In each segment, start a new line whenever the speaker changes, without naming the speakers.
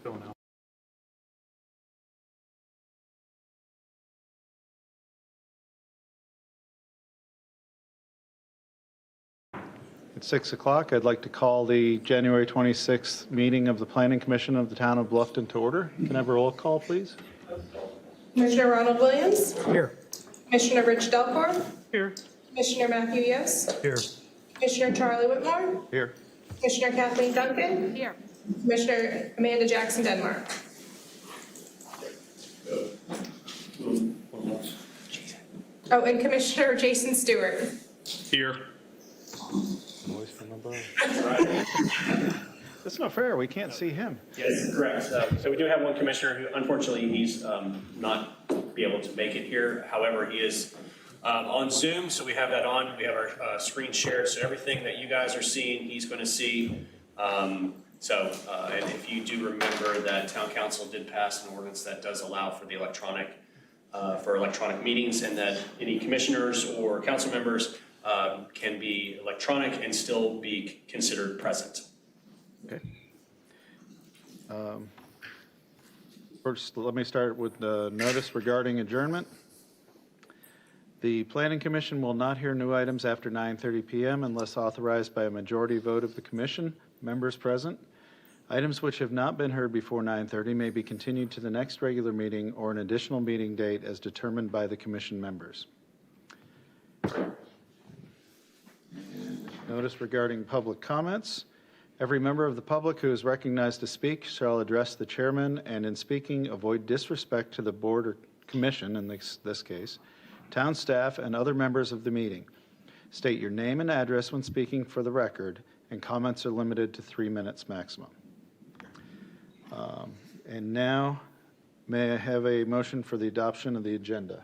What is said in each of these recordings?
Going out. At 6 o'clock, I'd like to call the January 26th meeting of the Planning Commission of the Town of Bluffton to order. Can I have a roll call, please?
Commissioner Ronald Williams.
Here.
Commissioner Rich Delcor.
Here.
Commissioner Matthew Yost.
Here.
Commissioner Charlie Whitmore.
Here.
Commissioner Kathleen Duncan.
Here.
Commissioner Amanda Jackson Denmark. Oh, and Commissioner Jason Stewart.
Here. Voice from above. That's not fair. We can't see him.
Yes, correct. So we do have one commissioner who, unfortunately, he's not be able to make it here. However, he is on Zoom, so we have that on. We have our screen shared, so everything that you guys are seeing, he's going to see. And if you do remember that Town Council did pass an ordinance that does allow for the electronic meetings, and that any commissioners or council members can be electronic and still be considered present.
Okay. First, let me start with the notice regarding adjournment. The Planning Commission will not hear new items after 9:30 p.m. unless authorized by a majority vote of the Commission members present. Items which have not been heard before 9:30 may be continued to the next regular meeting or an additional meeting date as determined by the Commission members. Notice regarding public comments. Every member of the public who is recognized to speak shall address the chairman, and in speaking, avoid disrespect to the board or commission, in this case, town staff, and other members of the meeting. State your name and address when speaking for the record, and comments are limited to 3 minutes maximum. And now, may I have a motion for the adoption of the agenda?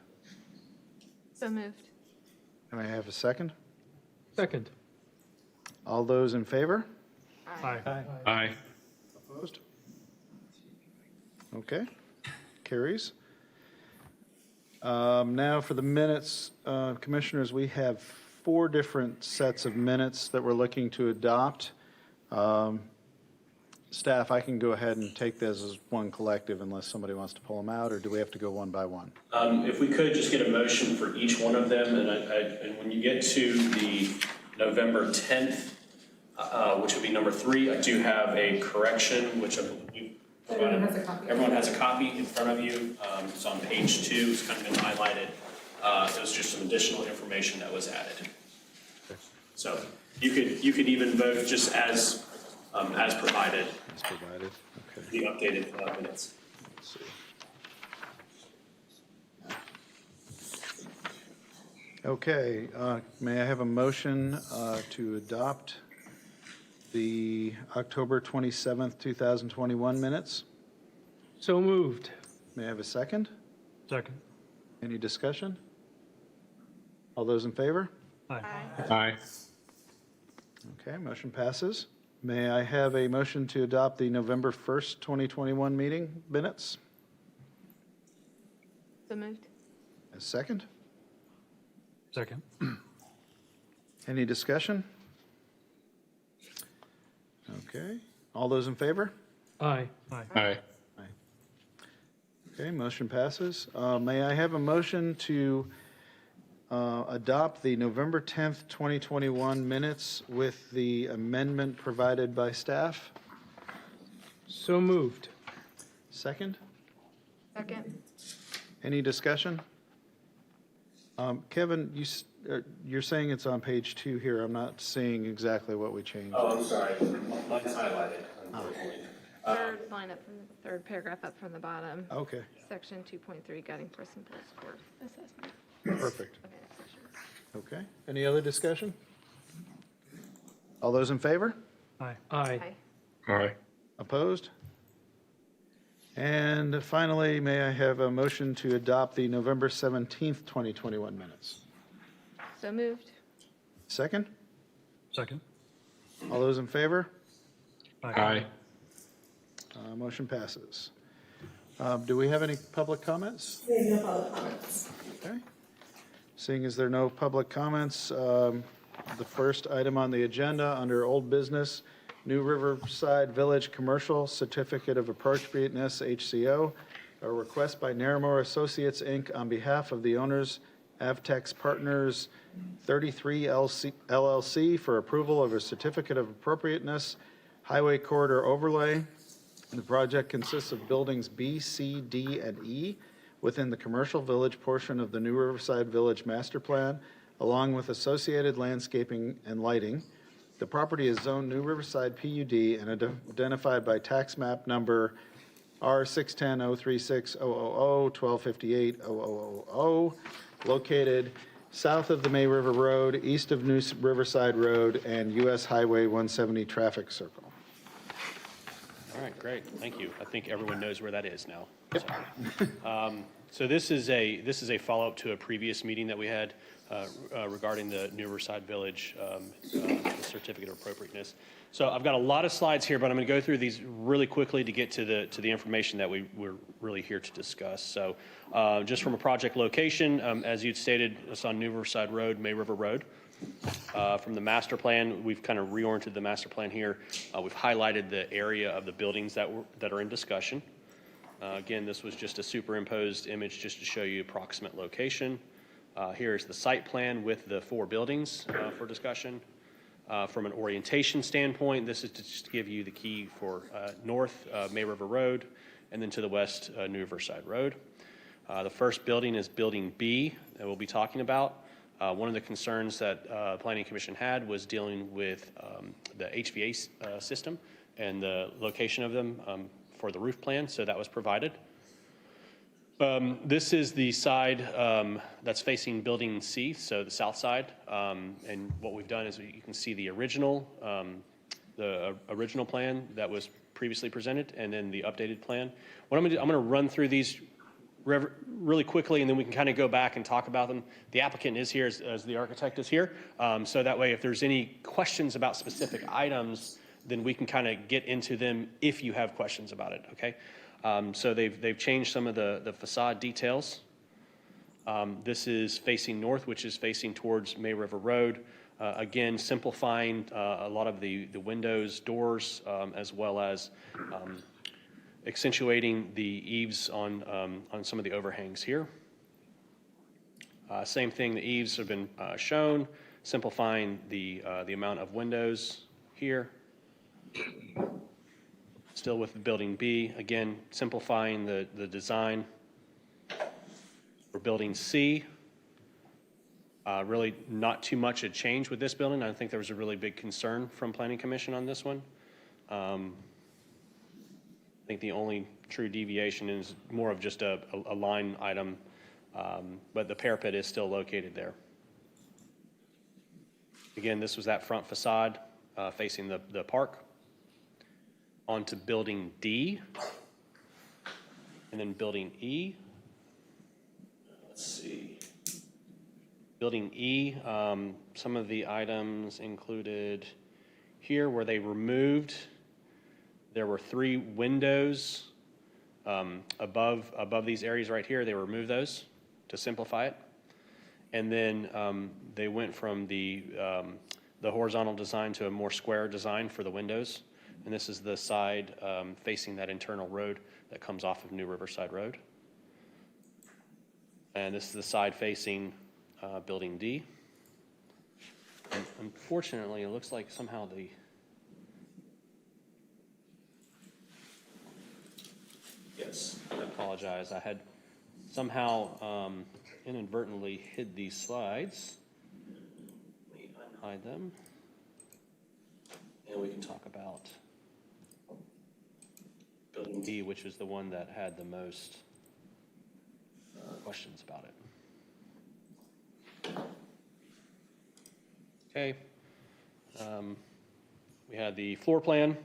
So moved.
May I have a second?
Second.
All those in favor?
Aye.
Aye. Opposed? Okay, carries. Now for the minutes, Commissioners, we have 4 different sets of minutes that we're looking to adopt. Staff, I can go ahead and take this as one collective unless somebody wants to pull them out, or do we have to go one by one?
If we could just get a motion for each one of them, and when you get to the November 10th, which would be number 3, I do have a correction, which I believe everyone has a copy in front of you. It's on page 2. It's kind of been highlighted. So it's just some additional information that was added. So you could even vote just as provided.
As provided, okay.
The updated minutes.
Let's see. Okay, may I have a motion to adopt the October 27th, 2021 minutes?
So moved.
May I have a second?
Second.
Any discussion? All those in favor?
Aye.
Aye. Okay, motion passes. May I have a motion to adopt the November 1st, 2021 meeting minutes?
So moved.
A second?
Second.
Any discussion? Okay, all those in favor?
Aye. Aye.
Okay, motion passes. May I have a motion to adopt the November 10th, 2021 minutes with the amendment provided by staff?
So moved.
Second?
Second.
Any discussion? Kevin, you're saying it's on page 2 here. I'm not seeing exactly what we changed.
Oh, I'm sorry. Mine's highlighted, unfortunately.
Third line up from the third paragraph up from the bottom.
Okay,
Section 2.3, guiding principles for assessment.
perfect.
of annexations.
Okay, any other discussion? All those in favor?
Aye. Aye.
Aye.
Opposed? And finally, may I have a motion to adopt the November 17th, 2021 minutes?
So moved.
Second?
Second.
All those in favor?
Aye.
Motion passes. Do we have any public comments?
There's no public comments.
Okay. Seeing as there are no public comments, the first item on the agenda under old business New Riverside Village Commercial Certificate of Appropriateness, HCO. A request by Naramore Associates, Inc. on behalf of the owners, Avtex Partners 33 LLC, for approval of a certificate of appropriateness highway corridor overlay. The project consists of buildings B, C, D, and E within the commercial village portion of the New Riverside Village Master Plan, along with associated landscaping and lighting. The property is zoned New Riverside PUD and identified by tax map number R610-036-000-1258-0000, located south of the May River Road, east of New Riverside Road, and US Highway 170 traffic circle.
All right, great, thank you. I think everyone knows where that is now. So this is a follow-up to a previous meeting that we had regarding the New Riverside Village Certificate of Appropriateness. So I've got a lot of slides here, but I'm going to go through these really quickly to get to the information that we're really here to discuss. So just from a project location, as you'd stated, it's on New Riverside Road, May River Road. From the master plan, we've kind of reoriented the master plan here. We've highlighted the area of the buildings that are in discussion. Again, this was just a superimposed image just to show you approximate location. Here's the site plan with the 4 buildings for discussion. From an orientation standpoint, this is to just give you the key for north May River Road, and then to the west New Riverside Road. The first building is Building B that we'll be talking about. One of the concerns that Planning Commission had was dealing with the HVAC system and the location of them for the roof plan, so that was provided. This is the side that's facing Building C, so the south side. And what we've done is you can see the original plan that was previously presented, and then the updated plan. What I'm going to do, I'm going to run through these really quickly, and then we can kind of go back and talk about them. The applicant is here as the architect is here, so that way if there's any questions about specific items, then we can kind of get into them if you have questions about it, okay? So they've changed some of the facade details. This is facing north, which is facing towards May River Road. Again, simplifying a lot of the windows, doors, as well as accentuating the eaves on some of the overhangs here. Same thing, the eaves have been shown, simplifying the amount of windows here. Still with Building B, again, simplifying the design. For Building C, really not too much a change with this building. I don't think there was a really big concern from Planning Commission on this one. I think the only true deviation is more of just a line item, but the parapet is still located there. Again, this was that front facade facing the park. On to Building D, and then Building E. Let's see. Building E, some of the items included here where they removed, there were 3 windows above these areas right here. They removed those to simplify it. And then they went from the horizontal design to a more square design for the windows. And this is the side facing that internal road that comes off of New Riverside Road. And this is the side facing Building D. And unfortunately, it looks like somehow yes, I apologize. I had somehow inadvertently hid these slides. Let me unhide them. And we can talk about Building D, which is the one that had the most questions about it. Okay. We had the floor plan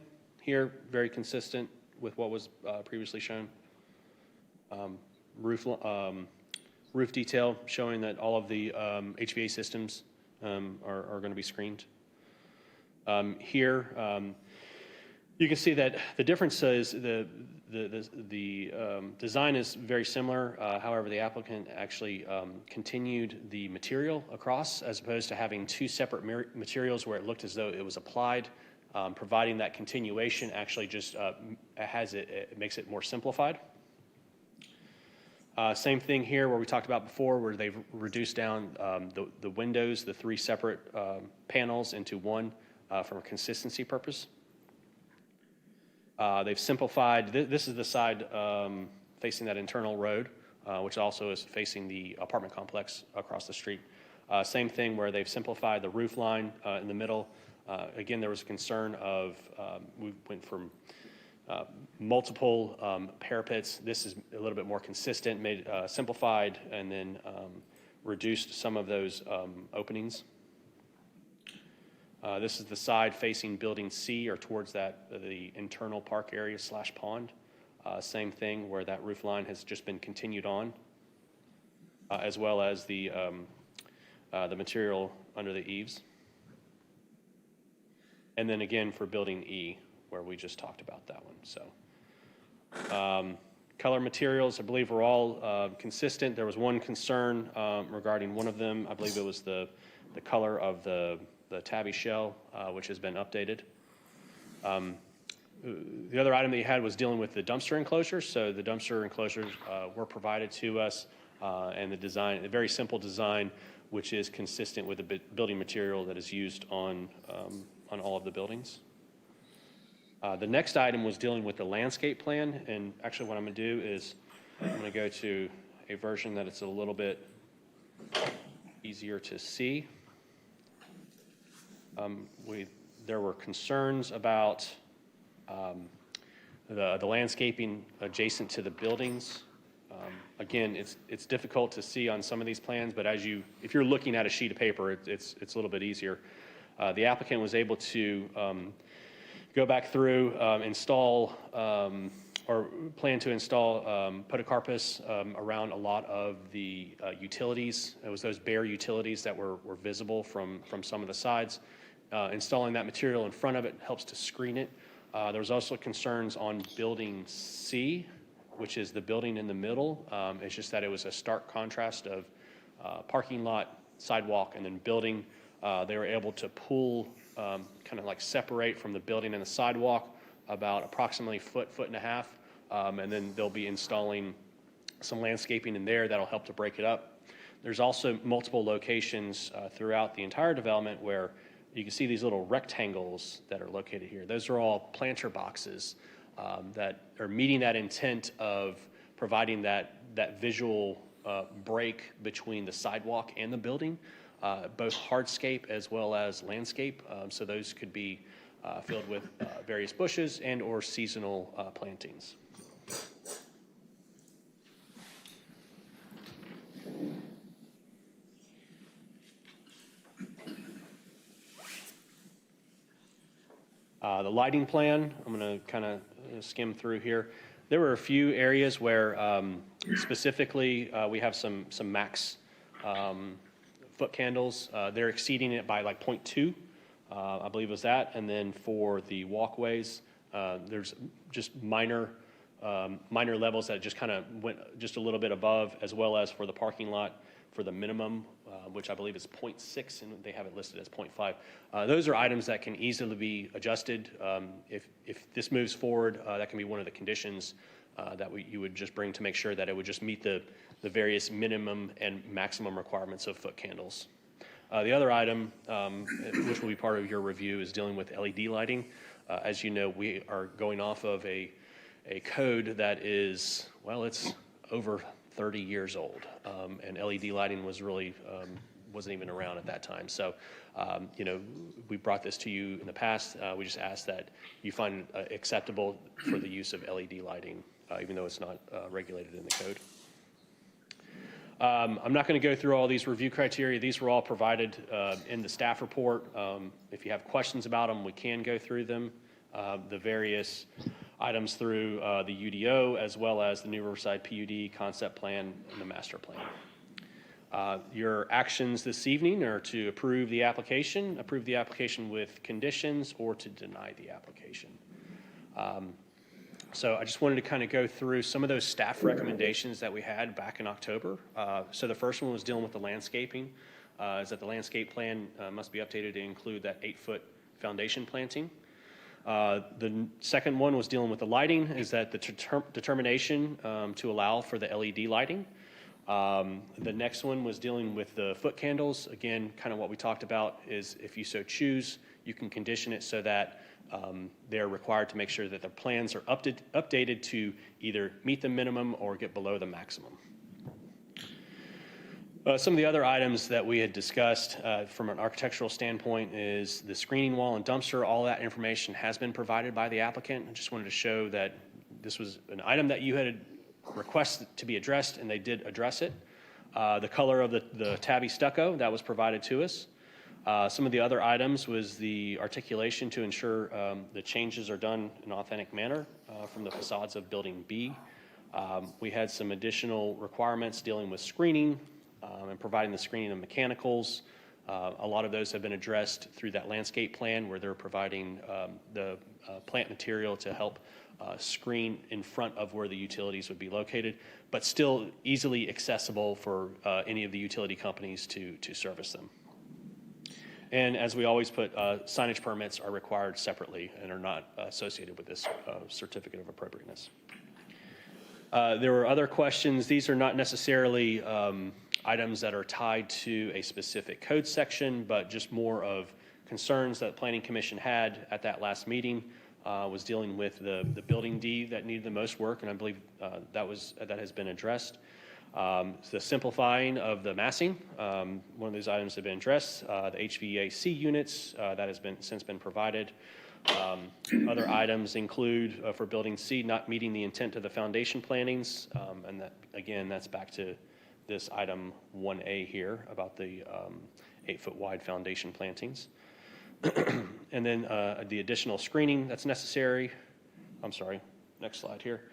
here, very consistent with what was previously shown. Roof detail showing that all of the HVAC systems are going to be screened. Here, you can see that the difference is the design is very similar. However, the applicant actually continued the material across as opposed to having 2 separate materials where it looked as though it was applied Providing that continuation actually just it makes it more simplified. Same thing here where we talked about before, where they've reduced down the windows, the 3 separate panels into one from a consistency purpose. They've simplified, this is the side facing that internal road, which also is facing the apartment complex across the street. Same thing where they've simplified the roof line in the middle. Again, there was a concern of, we went from multiple parapets. This is a little bit more consistent, made simplified, and then reduced some of those openings. This is the side facing building C, or towards the internal park area / pond. Same thing where that roof line has just been continued on, as well as the material under the eaves. And then again for building E, where we just talked about that one. So color materials, I believe, were all consistent. There was one concern regarding one of them. I believe it was the color of the tabby shell, which has been updated. The other item that you had was dealing with the dumpster enclosures. So the dumpster enclosures were provided to us, and the design, a very simple design, which is consistent with the building material that is used on all of the buildings. The next item was dealing with the landscape plan, and actually what I'm going to do is I'm going to go to a version that it's a little bit easier to see. There were concerns about the landscaping adjacent to the buildings. Again, it's difficult to see on some of these plans, but if you're looking at a sheet of paper, it's a little bit easier. The applicant was able to go back through, install, or plan to install podocarpus around a lot of the utilities. It was those bare utilities that were visible from some of the sides. Installing that material in front of it helps to screen it. There was also concerns on building C, which is the building in the middle. It's just that it was a stark contrast of parking lot, sidewalk, and then building. They were able to pull, kind of like separate from the building and the sidewalk about approximately foot and a half, and then they'll be installing some landscaping in there that'll help to break it up. There's also multiple locations throughout the entire development where you can see these little rectangles that are located here. Those are all planter boxes that are meeting that intent of providing that visual break between the sidewalk and the building, both hardscape as well as landscape. So those could be filled with various bushes and or seasonal plantings. The lighting plan, I'm going to kind of skim through here. There were a few areas where specifically we have some max foot candles. They're exceeding it by like 0.2, I believe was that. And then for the walkways, there's just minor levels that just kind of went just a little bit above, as well as for the parking lot for the minimum, which I believe is 0.6, and they have it listed as 0.5. Those are items that can easily be adjusted. If this moves forward, that can be one of the conditions that you would just bring to make sure that it would just meet the various minimum and maximum requirements of foot candles. The other item, which will be part of your review, is dealing with LED lighting. As you know, we are going off of a code that is, well, it's over 30 years old, and LED lighting was really wasn't even around at that time. So, we brought this to you in the past. We just asked that you find acceptable for the use of LED lighting, even though it's not regulated in the code. I'm not going to go through all these review criteria. These were all provided in the staff report. If you have questions about them, we can go through them. The various items through the UDO, as well as the New Riverside PUD concept plan and the master plan. Your actions this evening are to approve the application with conditions, or to deny the application. So I just wanted to kind of go through some of those staff recommendations that we had back in October. So the first one was dealing with the landscaping, is that the landscape plan must be updated to include that 8-foot foundation planting. Second one was dealing with the lighting, is that the determination to allow for the LED lighting. The next one was dealing with the foot candles. Again, kind of what we talked about is if you so choose, you can condition it so that they're required to make sure that their plans are updated to either meet the minimum or get below the maximum. Some of the other items that we had discussed from an architectural standpoint is the screening wall and dumpster. All that information has been provided by the applicant. I just wanted to show that this was an item that you had requested to be addressed, and they did address it. The color of the tabby stucco, that was provided to us. Some of the other items was the articulation to ensure the changes are done in an authentic manner from the facades of Building B. We had some additional requirements dealing with screening and providing the screening of mechanicals. A lot of those have been addressed through that landscape plan where they're providing the plant material to help screen in front of where the utilities would be located, but still easily accessible for any of the utility companies to service them. And as we always put, signage permits are required separately and are not associated with this certificate of appropriateness. There were other questions. These are not necessarily items that are tied to a specific code section, but just more of concerns that the Planning Commission had at that last meeting. Was dealing with the Building D that needed the most work, and I believe that has been addressed. The simplifying of the massing, one of those items have been addressed. The HVAC units, that has since been provided. Other items include for Building C, not meeting the intent of the foundation plantings, and that again, that's back to this item 1A here about the 8-foot wide foundation plantings. And then the additional screening that's necessary. I'm sorry, next slide here.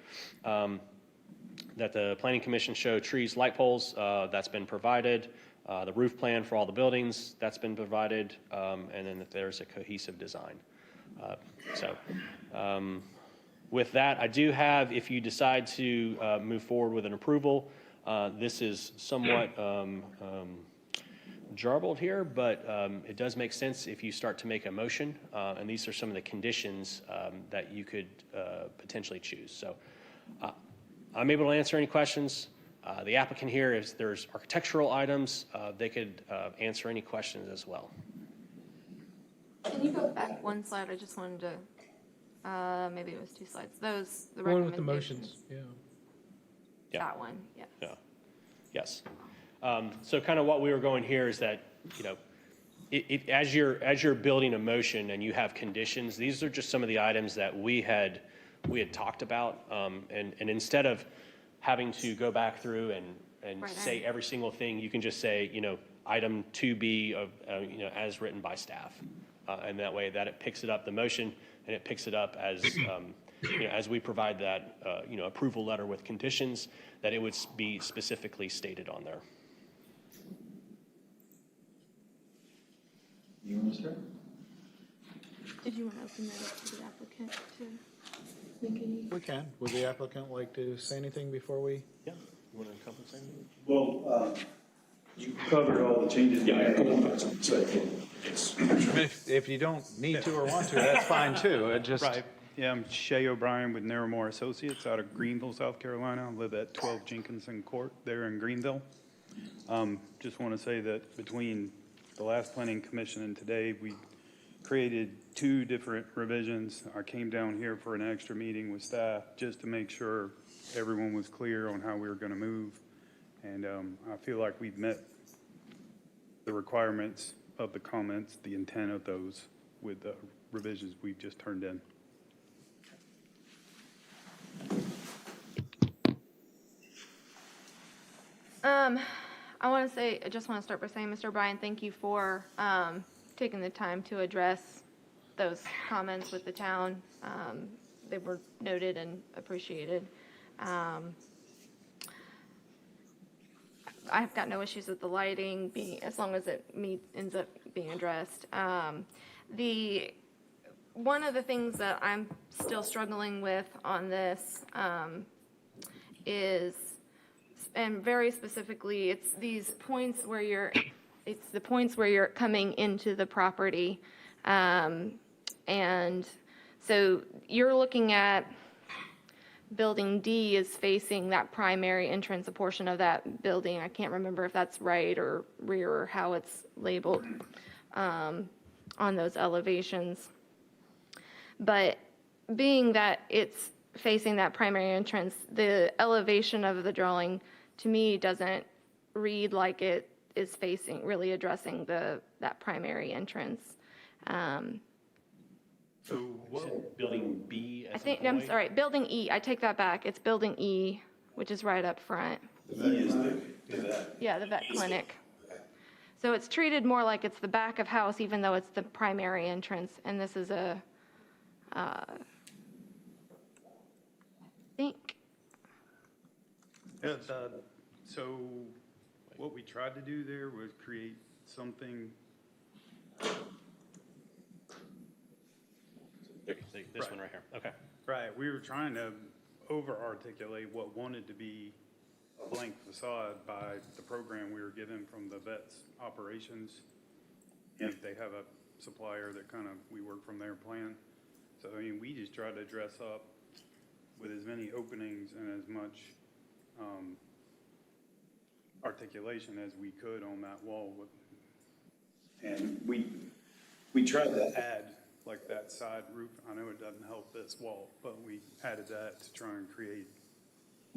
That the Planning Commission show trees, light poles, that's been provided. The roof plan for all the buildings, that's been provided. And then that there's a cohesive design. With that, I do have, if you decide to move forward with an approval, this is somewhat jarbled here, but it does make sense if you start to make a motion, and these are some of the conditions that you could potentially choose. So I'm able to answer any questions. The applicant here, if there's architectural items, they could answer any questions as well.
Can you go back one slide? I just wanted to, maybe it was 2 slides. Those, the
One with the
recommendations.
motions, yeah.
Yeah.
That one, yes.
Yeah. Yes. So kind of what we were going here is that, you know, as you're building a motion and you have conditions, these are just some of the items that we had talked about. And instead of having to go back through and say every single thing, you can just say, you know, item 2B of, you know, as written by staff. And that way that it picks it up, the motion, and it picks it up as, you know, as we provide that, you know, approval letter with conditions, that it would be specifically stated on there.
You want to start?
Did you want to open that up to the applicant to make any?
We can. Would the applicant like to say anything before we?
Yeah. You want to come and say anything?
Well, you covered all the changes.
Yeah, I
If you don't need to or want to, that's fine too. It just.
Right. Yeah, I'm Shay O'Brien with Narramore Associates out of Greenville, South Carolina. I live at 12 Jenkinson Court there in Greenville. Just want to say that between the last planning commission and today, we created 2 different revisions. I came down here for an extra meeting with staff just to make sure everyone was clear on how we were going to move. And I feel like we've met the requirements of the comments, the intent of those with the revisions we've just turned in.
I just want to start by saying, Mr. O'Brien, thank you for taking the time to address those comments with the town. They were noted and appreciated. I've got no issues with the lighting as long as it ends up being addressed. One of the things that I'm still struggling with on this is, and very specifically, it's the points where you're coming into the property, and So you're looking at building D is facing that primary entrance, a portion of that building. I can't remember if that's right or rear or how it's labeled on those elevations. But being that it's facing that primary entrance, the elevation of the drawing to me doesn't read like it is facing, really addressing that primary entrance.
So building B
I think, I'm sorry, building E, I take that back. It's building E, which is right up front. Yeah, the vet clinic. So it's treated more like it's the back of house, even though it's the primary entrance, and this is I think,
Yeah, so what we tried to do there was create something.
This one right here, okay.
Right, we were trying to over-articulate what wanted to be a blank facade by the program we were given from the vet's operations. And they have a supplier that kind of, we work from their plan. So, I mean, we just tried to dress up with as many openings and as much articulation as we could on that wall. And we tried to add like that side roof. I know it doesn't help this wall, but we added that to try and create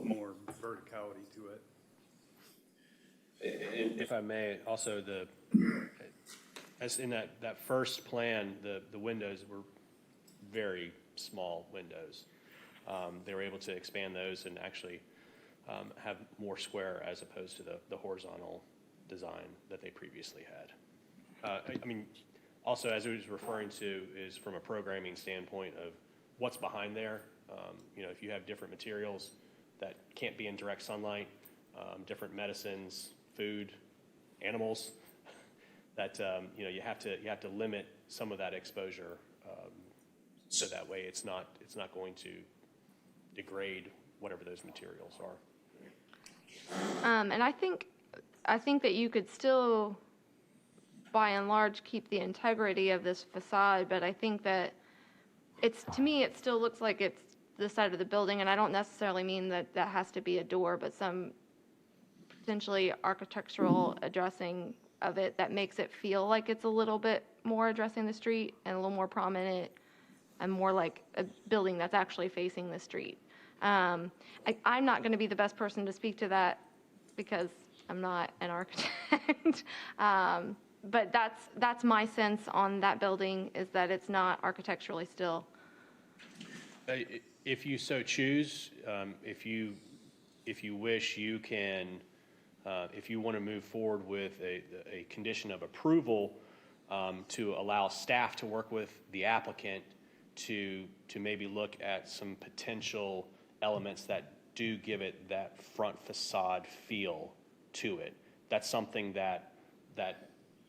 more verticality to it.
If I may, also as in that first plan, the windows were very small windows. They were able to expand those and actually have more square as opposed to the horizontal design that they previously had. I mean, also, as I was referring to, is from a programming standpoint of what's behind there. If you have different materials that can't be in direct sunlight, different medicines, food, animals, that you have to limit some of that exposure, so that way it's not going to degrade whatever those materials are.
and I think that you could still, by and large, keep the integrity of this facade, but I think that to me, it still looks like it's the side of the building, and I don't necessarily mean that has to be a door, but some potentially architectural addressing of it that makes it feel like it's a little bit more addressing the street and a little more prominent and more like a building that's actually facing the street. I'm not going to be the best person to speak to that because I'm not an architect. But that's my sense on that building, is that it's not architecturally still.
If you so choose, if you wish, you can, if you want to move forward with a condition of approval to allow staff to work with the applicant to maybe look at some potential elements that do give it that front facade feel to it. That's something that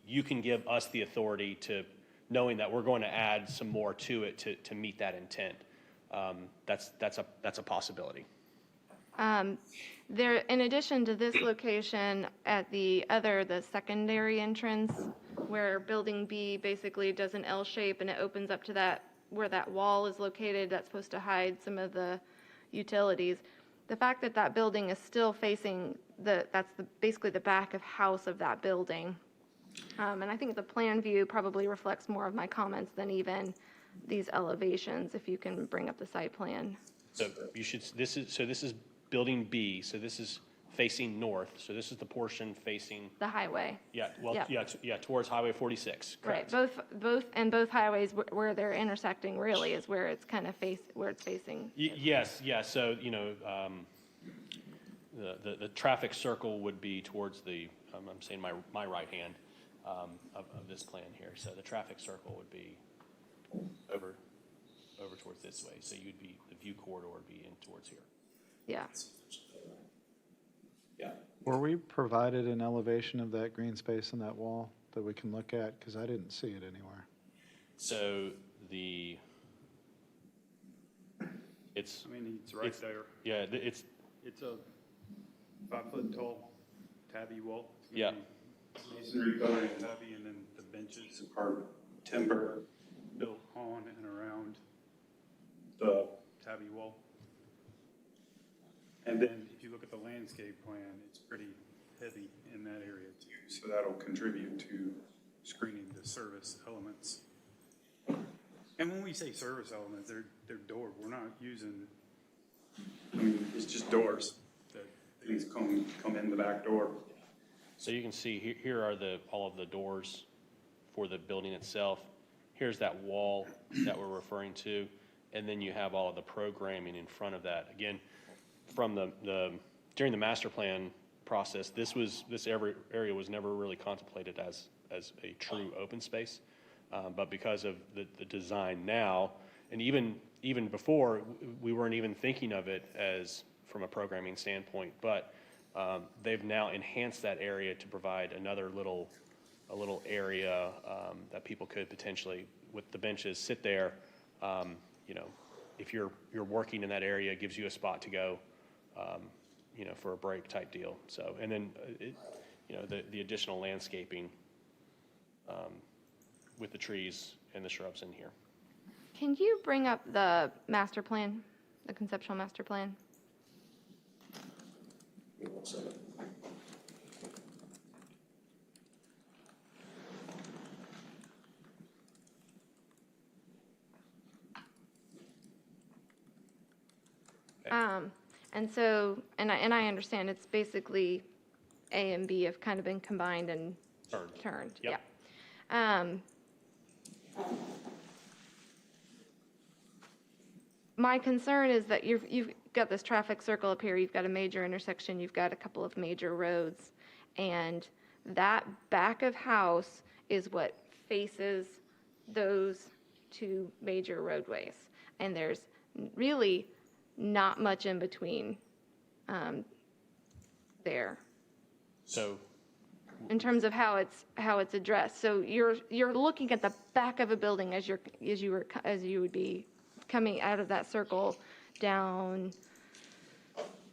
you can give us the authority to, knowing that we're going to add some more to it to meet that intent. That's a possibility.
There, in addition to this location, at the secondary entrance, where building B basically does an L shape and it opens up to that, where that wall is located, that's supposed to hide some of the utilities. The fact that that building is still facing basically the back of house of that building. And I think the plan view probably reflects more of my comments than even these elevations, if you can bring up the site plan.
So this is building B, so this is facing north, so this is the portion facing.
The highway.
Yeah, well,
Yep.
yeah, towards Highway 46, correct.
Right, both highways where they're intersecting really is where it's kind of where it's facing.
Yes, so, the traffic circle would be towards I'm saying my right hand of this plan here. So the traffic circle would be over towards this way. So the view corridor would be in towards here.
Yeah.
Yeah.
Were we provided an elevation of that green space in that wall that we can look at? Because I didn't see it anywhere.
So it's
right there.
Yeah, it's
a 5-foot tall tabby wall. It's
yeah.
gonna be masonry colored and tabby, and then the benches are timber built on and around slabby wall. And then if you look at the landscape plan, it's pretty heavy in that area too. So that'll contribute to screening the service elements. And when we say service elements, they're door. We're not using, I mean, it's just doors that things come in the back door.
So you can see here are all of the doors for the building itself. Here's that wall that we're referring to, and then you have all of the programming in front of that. Again, from during the master plan process, this area was never really contemplated as a true open space, but because of the design now, and even before, we weren't even thinking of it as from a programming standpoint, but they've now enhanced that area to provide a little area that people could potentially, with the benches, sit there. If you're working in that area, it gives you a spot to go, for a break type deal. So, and then the additional landscaping with the trees and the shrubs in here.
Can you bring up the master plan, the conceptual master plan?
Give me 1 second.
And so, and I understand it's basically A and B have kind of been combined and turned.
Yep.
Yeah. My concern is that you've got this traffic circle up here, you've got a major intersection, you've got a couple of major roads, and that back of house is what faces those two major roadways. And there's really not much in between there
So,
in terms of how it's addressed. So you're looking at the back of a building as you would be coming out of that circle down.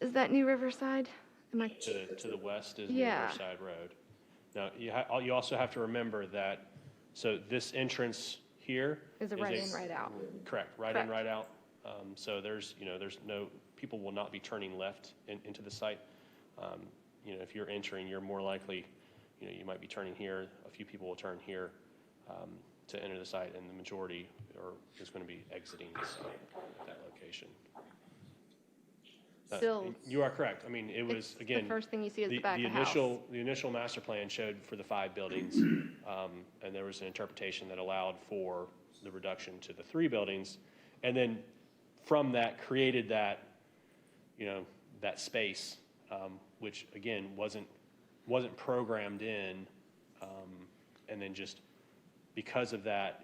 Is that New Riverside?
to the west is
Yeah.
Riverside Road. Now, you also have to remember that, so this entrance here
Is a right in, right out.
Correct, right in,
Correct.
right out. So there's no, people will not be turning left into the site. If you're entering, you're more likely, you might be turning here, a few people will turn here to enter the site, and the majority is going to be exiting the site at that location.
Still,
You are correct. I mean, it was, again.
the first thing you see is the back of house.
The initial master plan showed for the 5 buildings, and there was an interpretation that allowed for the reduction to the 3 buildings. And then from that, created that, that space, which again, wasn't programmed in. And then just because of that,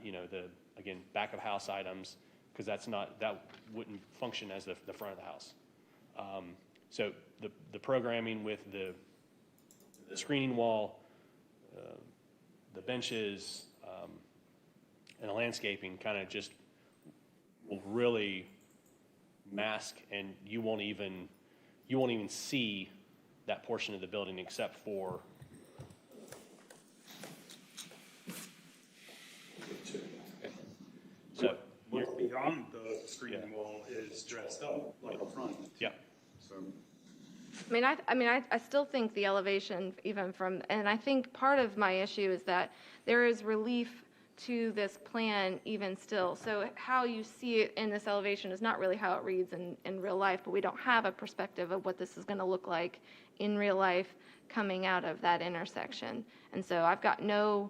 again, back of house items, because that wouldn't function as the front of the house. So the programming with the screening wall, the benches, and the landscaping kind of just will really mask, and you won't even see that portion of the building except for. So
What's beyond the screening wall is dressed up like a front.
yeah.
So
I still think the elevation, even from, and I think part of my issue is that there is relief to this plan even still. So how you see it in this elevation is not really how it reads in real life, but we don't have a perspective of what this is going to look like in real life coming out of that intersection. And so I've got no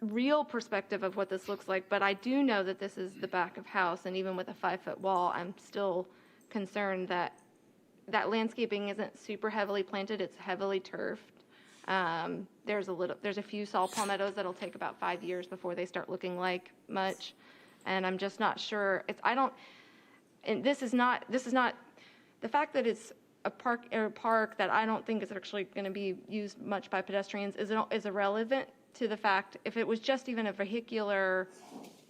real perspective of what this looks like, but I do know that this is the back of house, and even with a 5-foot wall, I'm still concerned that landscaping isn't super heavily planted, it's heavily turfed. There's a few saw palmettos that'll take about 5 years before they start looking like much, and I'm just not sure. This is not the fact that it's a park that I don't think is actually going to be used much by pedestrians is irrelevant to the fact if it was just even a vehicular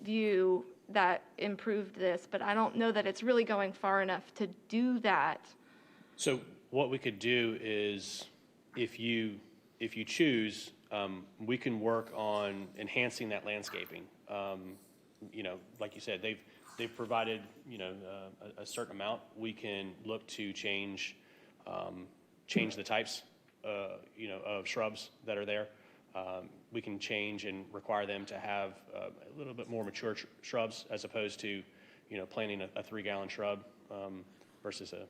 view that improved this, but I don't know that it's really going far enough to do that.
So what we could do is, if you choose, we can work on enhancing that landscaping. like you said, they've provided, a certain amount. We can look to change the types, of shrubs that are there. We can change and require them to have a little bit more mature shrubs as opposed to, planting a 3-gallon shrub versus a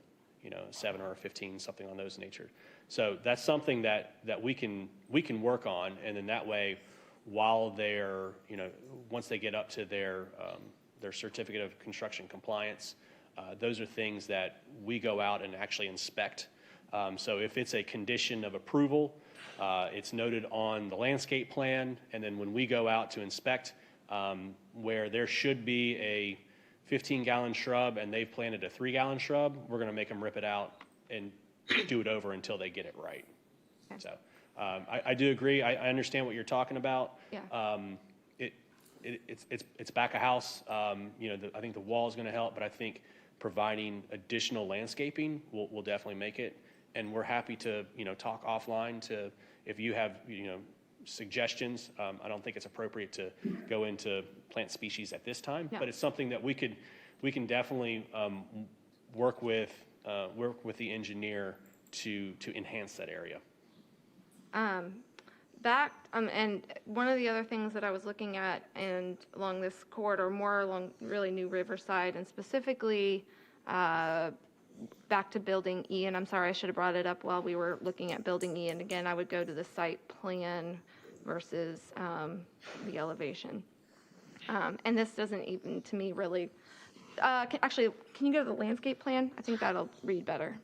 7 or a 15, something on those nature. So that's something that we can work on, and then that way, while they're, once they get up to their certificate of construction compliance, those are things that we go out and actually inspect. So if it's a condition of approval, it's noted on the landscape plan, and then when we go out to inspect, where there should be a 15-gallon shrub and they've planted a 3-gallon shrub, we're going to make them rip it out and do it over until they get it right.
Okay.
So I do agree. I understand what you're talking about.
Yeah.
It's back of house. I think the wall is going to help, but I think providing additional landscaping will definitely make it. And we're happy to, talk offline to, if you have, suggestions. I don't think it's appropriate to go into plant species at this time,
Yeah.
but it's something that we can definitely work with the engineer to enhance that area.
And one of the other things that I was looking at and along this corridor, more along really New Riverside, and specifically back to Building E, and I'm sorry, I should have brought it up while we were looking at Building E, and again, I would go to the site plan versus the elevation. And this doesn't even, to me, really, actually, can you go to the landscape plan? I think that'll read better.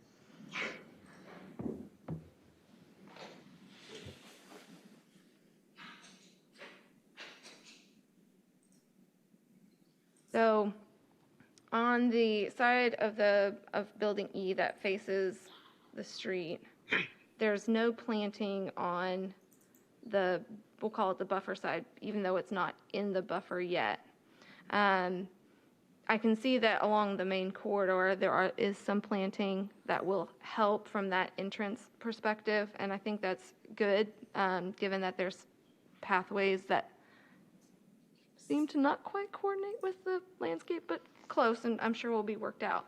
So on the side of Building E that faces the street, there's no planting on we'll call it the buffer side, even though it's not in the buffer yet. I can see that along the main corridor, there is some planting that will help from that entrance perspective, and I think that's good, given that there's pathways that seem to not quite coordinate with the landscape, but close, and I'm sure will be worked out.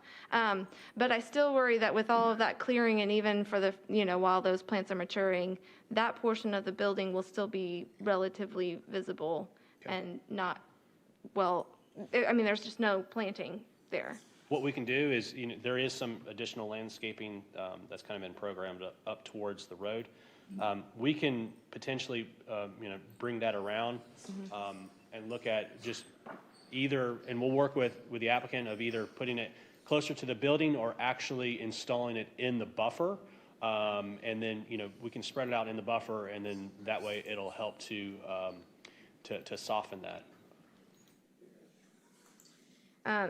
But I still worry that with all of that clearing, and even for the, while those plants are maturing, that portion of the building will still be relatively visible and not, there's just no planting there.
What we can do is, there is some additional landscaping that's kind of been programmed up towards the road. We can potentially, bring that around and look at just either, and we'll work with the applicant of either putting it closer to the building or actually installing it in the buffer. And then, we can spread it out in the buffer, and then that way it'll help to soften that.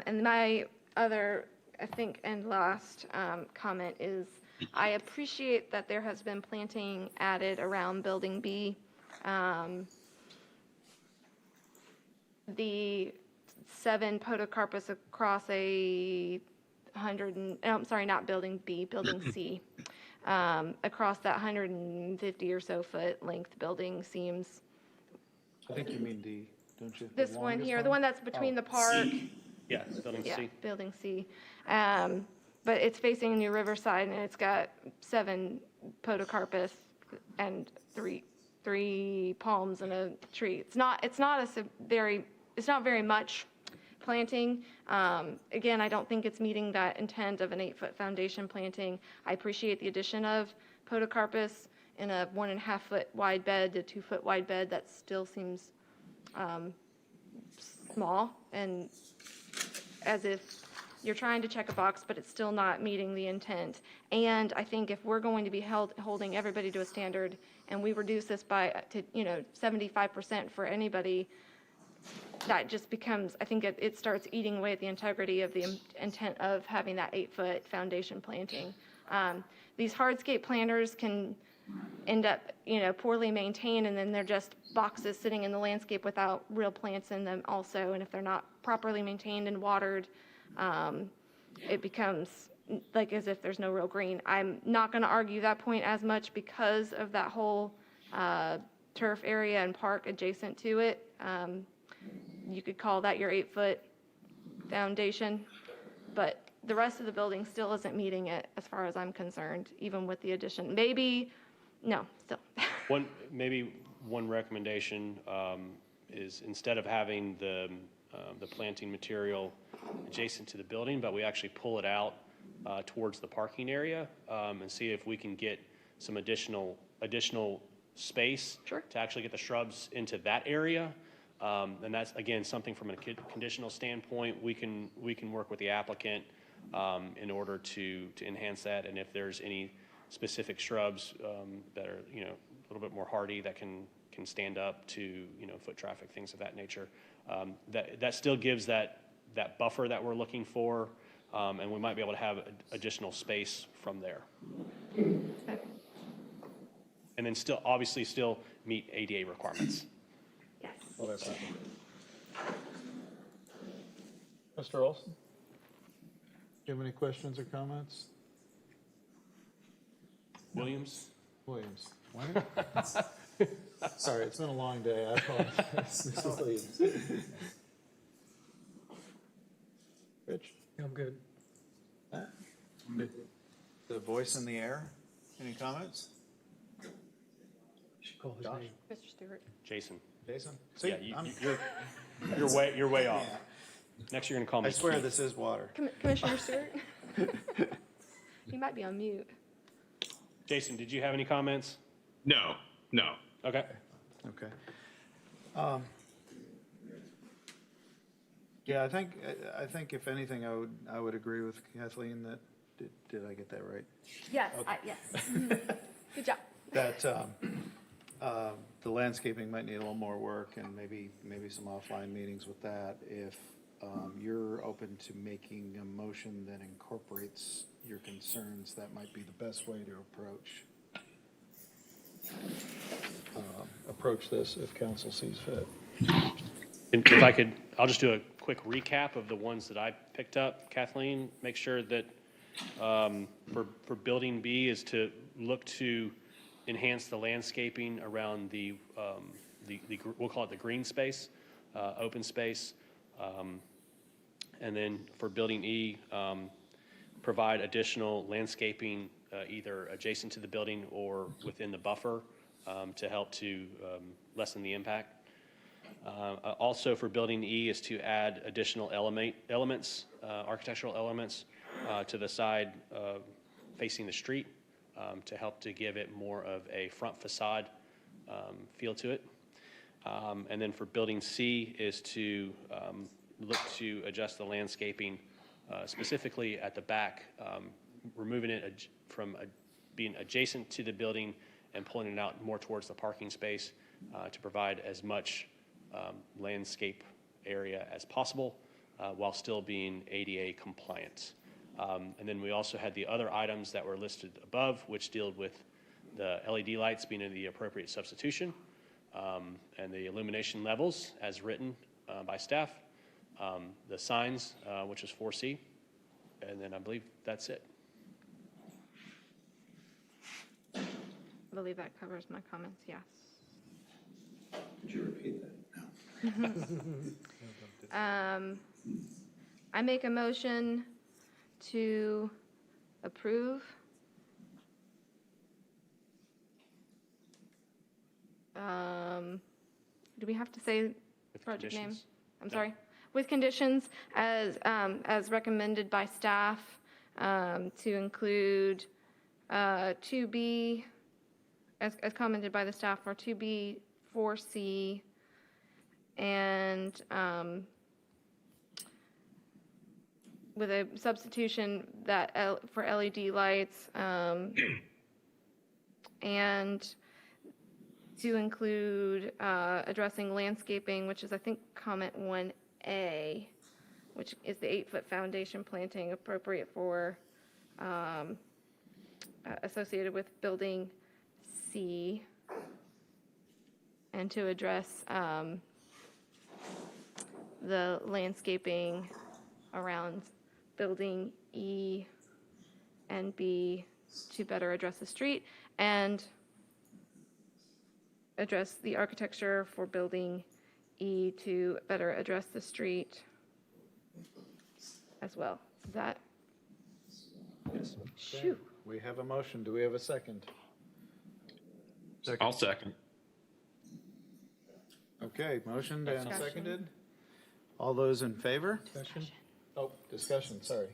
And my other, I think, and last comment is, I appreciate that there has been planting added around Building B. The 7 podocarpus across not Building B, Building C. Across that 150 or so foot length building seems,
I think you mean D, don't you?
this one here, the one that's between the park.
Yeah, Building
Yeah,
C.
Building C. But it's facing New Riverside, and it's got 7 podocarpus and three palms and a tree. It's not very much planting. Again, I don't think it's meeting that intent of an 8-foot foundation planting. I appreciate the addition of podocarpus in a 1.5-foot wide bed to 2-foot wide bed. That still seems small, and as if you're trying to check a box, but it's still not meeting the intent. And I think if we're going to be holding everybody to a standard, and we reduce this to 75% for anybody, that just becomes, I think it starts eating away at the integrity of the intent of having that 8-foot foundation planting. These hardscape planters can end up, poorly maintained, and then they're just boxes sitting in the landscape without real plants in them also. And if they're not properly maintained and watered, it becomes like as if there's no real green. I'm not going to argue that point as much because of that whole turf area and park adjacent to it. you could call that your 8-foot foundation, but the rest of the building still isn't meeting it as far as I'm concerned, even with the addition. Maybe, no, still.
Maybe one recommendation is instead of having the planting material adjacent to the building, but we actually pull it out towards the parking area and see if we can get some additional space
Sure.
to actually get the shrubs into that area. And that's, again, something from a conditional standpoint, we can work with the applicant in order to enhance that. And if there's any specific shrubs that are, a little bit more hardy that can stand up to, foot traffic, things of that nature, that still gives that buffer that we're looking for, and we might be able to have additional space from there.
Okay.
And then obviously still meet ADA requirements.
Yes.
Well, that's not Mr. Olson? Do you have any questions or comments?
Williams?
Williams. Sorry, it's been a long day. I apologize. Mrs. Williams. Rich?
I'm good.
Matt? The voice in the air. Any comments?
Should call his
Josh?
name.
Mr. Stewart.
Jason?
Jason?
Yeah,
I'm-
you're way off. Next, you're gonna call me
I swear
Keith.
this is water.
Commissioner Stewart? You might be on mute.
Jason, did you have any comments?
No.
Okay.
Okay. Yeah, I think if anything, I would agree with Kathleen that, did I get that right?
Yes, yes. Good job.
That the landscaping might need a little more work and maybe some offline meetings with that. If you're open to making a motion that incorporates your concerns, that might be the best way to approach this if council sees fit.
And if I could, I'll just do a quick recap of the ones that I picked up. Kathleen, make sure that for building B is to look to enhance the landscaping around the we'll call it the green space, open space. And then for building E, provide additional landscaping either adjacent to the building or within the buffer to help to lessen the impact. Also for building E is to add additional elements, architectural elements to the side facing the street to help to give it more of a front facade feel to it. And then for building C is to look to adjust the landscaping specifically at the back, removing it from being adjacent to the building and pulling it out more towards the parking space to provide as much landscape area as possible while still being ADA compliant. And then we also had the other items that were listed above, which deal with the LED lights being in the appropriate substitution and the illumination levels as written by staff, the signs, which is 4C, and then I believe that's it.
I believe that covers my comments, yes.
Could you repeat that?
I make a motion to approve do we have to say
With
project name?
conditions?
I'm
No.
sorry. With conditions as recommended by staff to include 2B, as commented by the staff, for 2B, 4C, and with a substitution that for LED lights and to include addressing landscaping, which is, I think, comment 1A, which is the 8-foot foundation planting appropriate for associated with building C, and to address the landscaping around building E and B to better address the street, and address the architecture for building E to better address the street as well. Is that,
Yes.
shoo.
We have a motion. Do we have a second?
I'll second.
Okay, motioned and
Discussion.
seconded. All those in favor? Oh, discussion, sorry.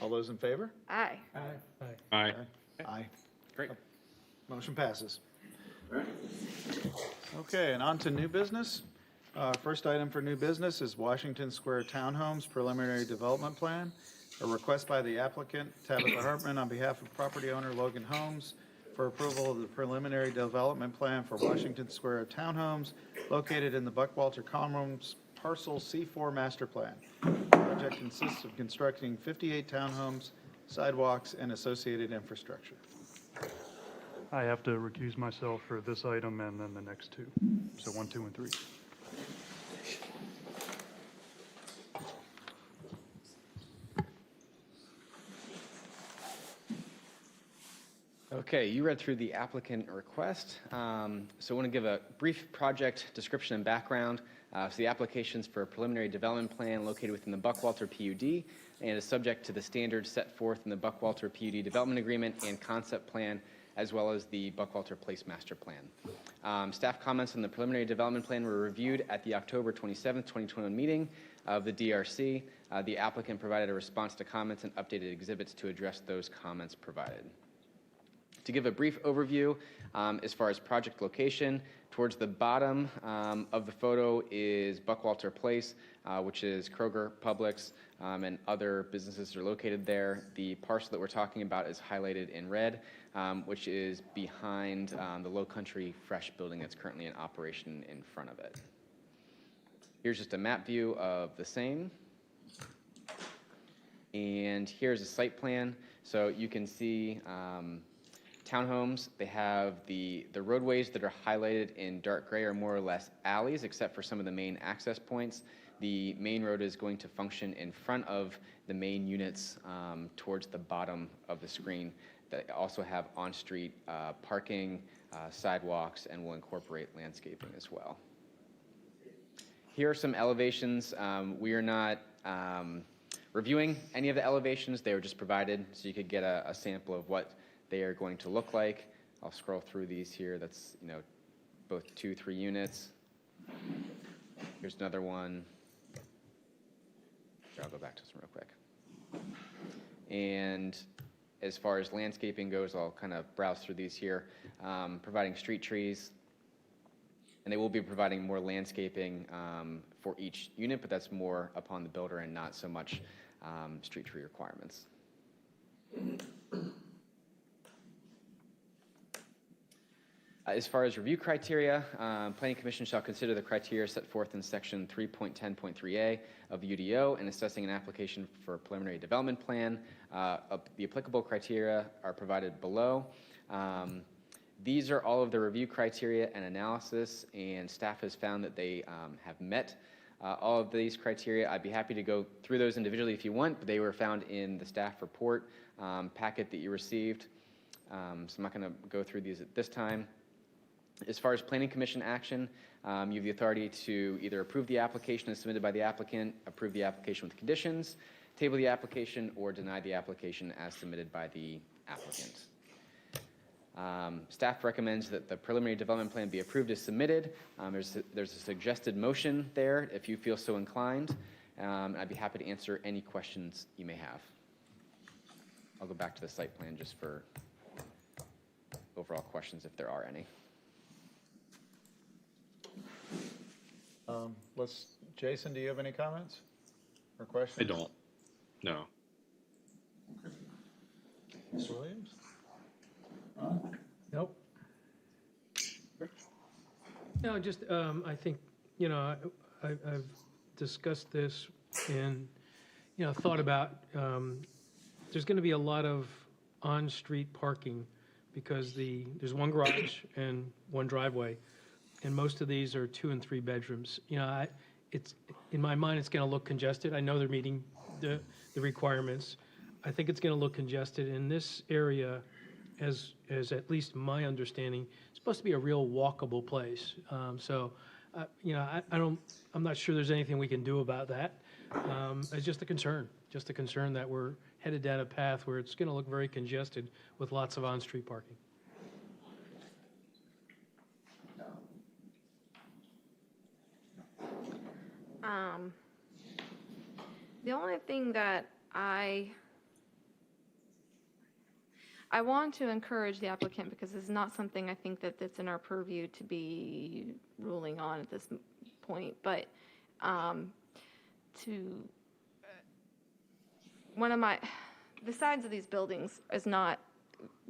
All those in favor?
Aye.
Aye.
Aye.
Great.
Motion passes. Okay, and on to new business. First item for new business is Washington Square Townhomes Preliminary Development Plan. A request by the applicant, Tabitha Hartman, on behalf of property owner Logan Homes for approval of the preliminary development plan for Washington Square Townhomes located in the Buckwalter Commons Parcel C4 Master Plan. The project consists of constructing 58 townhomes, sidewalks, and associated infrastructure.
I have to recuse myself for this item and then the next two. So 1, 2, and 3.
Okay, you read through the applicant request. So I want to give a brief project description and background. So the application's for a preliminary development plan located within the Buckwalter PUD and is subject to the standards set forth in the Buckwalter PUD Development Agreement and Concept Plan, as well as the Buckwalter Place Master Plan. Staff comments on the preliminary development plan were reviewed at the October 27, 2021 meeting of the DRC. The applicant provided a response to comments and updated exhibits to address those comments provided. To give a brief overview, as far as project location, towards the bottom of the photo is Buckwalter Place, which is Kroger, Publix, and other businesses are located there. The parcel that we're talking about is highlighted in red, which is behind the Low Country Fresh building that's currently in operation in front of it. Here's just a map view of the same. And here's a site plan. So you can see townhomes. They have the roadways that are highlighted in dark gray are more or less alleys, except for some of the main access points. The main road is going to function in front of the main units towards the bottom of the screen that also have on-street parking, sidewalks, and will incorporate landscaping as well. Here are some elevations. We are not reviewing any of the elevations. They were just provided so you could get a sample of what they are going to look like. I'll scroll through these here. That's, both 2, 3 units. Here's another one. Here, I'll go back to this one real quick. And as far as landscaping goes, I'll kind of browse through these here, providing street trees. And they will be providing more landscaping for each unit, but that's more upon the builder and not so much street tree requirements. As far as review criteria, Planning Commission shall consider the criteria set forth in Section 3.10.3A of the UDO in assessing an application for a preliminary development plan. The applicable criteria are provided below. These are all of the review criteria and analysis, and staff has found that they have met all of these criteria. I'd be happy to go through those individually if you want, but they were found in the staff report packet that you received. So I'm not going to go through these at this time. As far as Planning Commission action, you have the authority to either approve the application as submitted by the applicant, approve the application with conditions, table the application, or deny the application as submitted by the applicant. Staff recommends that the preliminary development plan be approved as submitted. There's a suggested motion there if you feel so inclined. I'd be happy to answer any questions you may have. I'll go back to the site plan just for overall questions if there are any.
Jason, do you have any comments or questions?
I don't. No.
Mr. Williams?
Nope. No, just, I think, I've discussed this and, thought about, there's going to be a lot of on-street parking because there's one garage and one driveway, and most of these are 2 and 3 bedrooms. It's, in my mind, it's going to look congested. I know they're meeting the requirements. I think it's going to look congested in this area. as at least my understanding, supposed to be a real walkable place. So, you know, I'm not sure there's anything we can do about that. It's just a concern that we're headed down a path where it's going to look very congested with lots of on-street parking.
The only thing that I want to encourage the applicant, because this is not something I think that's in our purview to be ruling on at this point, but the sides of these buildings is not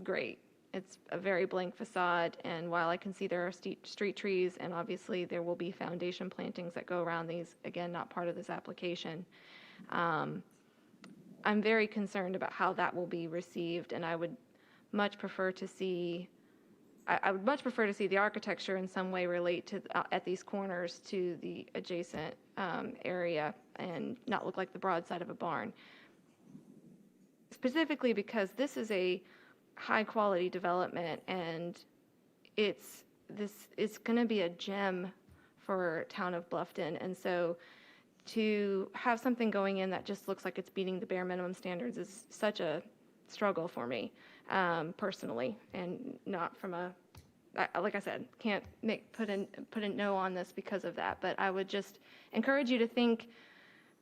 great. It's a very blank facade, and while I can see there are street trees, and obviously there will be foundation plantings that go around these, again, not part of this application, I'm very concerned about how that will be received, and I would much prefer to see the architecture in some way relate to at these corners to the adjacent area and not look like the broadside of a barn. Specifically because this is a high-quality development, and it's going to be a gem for town of Bluffton, and so to have something going in that just looks like it's meeting the bare minimum standards is such a struggle for me personally, and not from like I said, can't put a no on this because of that, but I would just encourage you to think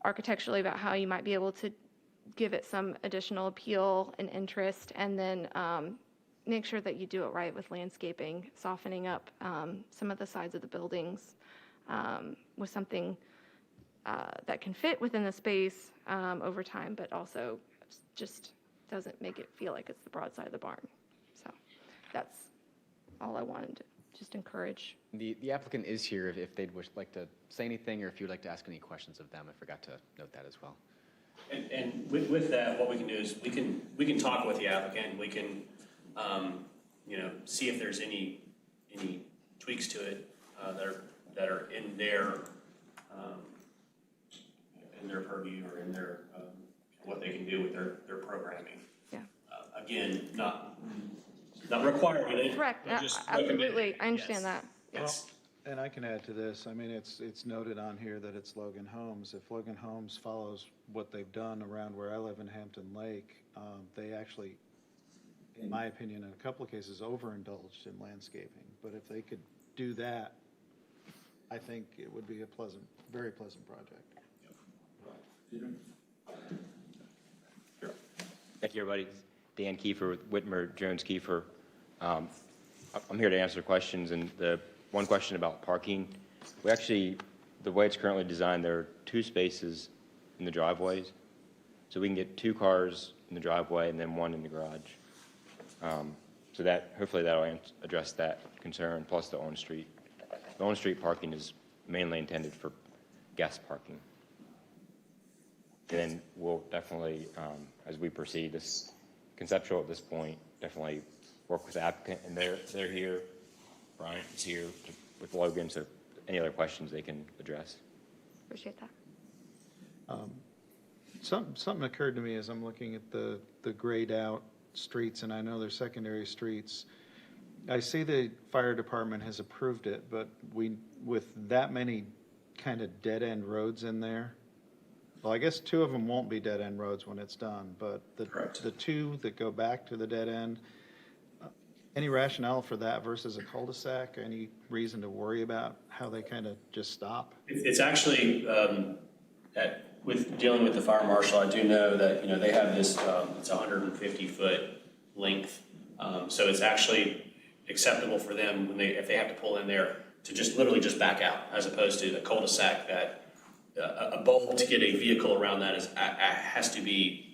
architecturally about how you might be able to give it some additional appeal and interest, and then make sure that you do it right with landscaping, softening up some of the sides of the buildings with something that can fit within the space over time, but also just doesn't make it feel like it's the broadside of the barn. So that's all I wanted to just encourage.
The applicant is here if they'd like to say anything, or if you'd like to ask any questions of them. I forgot to note that as well.
And with that, what we can do is we can talk with the applicant. We can see if there's any tweaks to it that are in their purview, or in their what they can do with their programming.
Yeah.
Again, not required.
Correct.
but just
Absolutely.
recommended.
I understand
Yes.
that.
Yes.
And I can add to this, I mean, it's noted on here that it's Logan Homes. If Logan Homes follows what they've done around where I live in Hampton Lake, they actually, in my opinion, in a couple of cases, overindulged in landscaping. But if they could do that, I think it would be a very pleasant project.
Thank you, everybody. Dan Kiefer with Whitmer, Jones Kiefer. I'm here to answer questions, and the one question about parking. We actually, the way it's currently designed, there are 2 spaces in the driveways. So we can get 2 cars in the driveway and then 1 in the garage. So that, hopefully that'll address that concern, plus the on-street. The on-street parking is mainly intended for guest parking. And then we'll definitely, as we proceed, this conceptual at this point, definitely work with the applicant, and they're here. Brian is here with Logan, so any other questions they can address.
Appreciate that.
Something occurred to me as I'm looking at the grayed out streets, and I know they're secondary streets. I see the fire department has approved it, but with that many kind of dead-end roads in there, well, I guess 2 of them won't be dead-end roads when it's done, but the 2 that go back to the dead end, any rationale for that versus a cul-de-sac? Any reason to worry about how they kind of just stop?
It's actually, with dealing with the fire marshal, I do know that, they have this, it's 150-foot length. So it's actually acceptable for them if they have to pull in there to just literally just back out, as opposed to the cul-de-sac that a bolt to get a vehicle around that has to be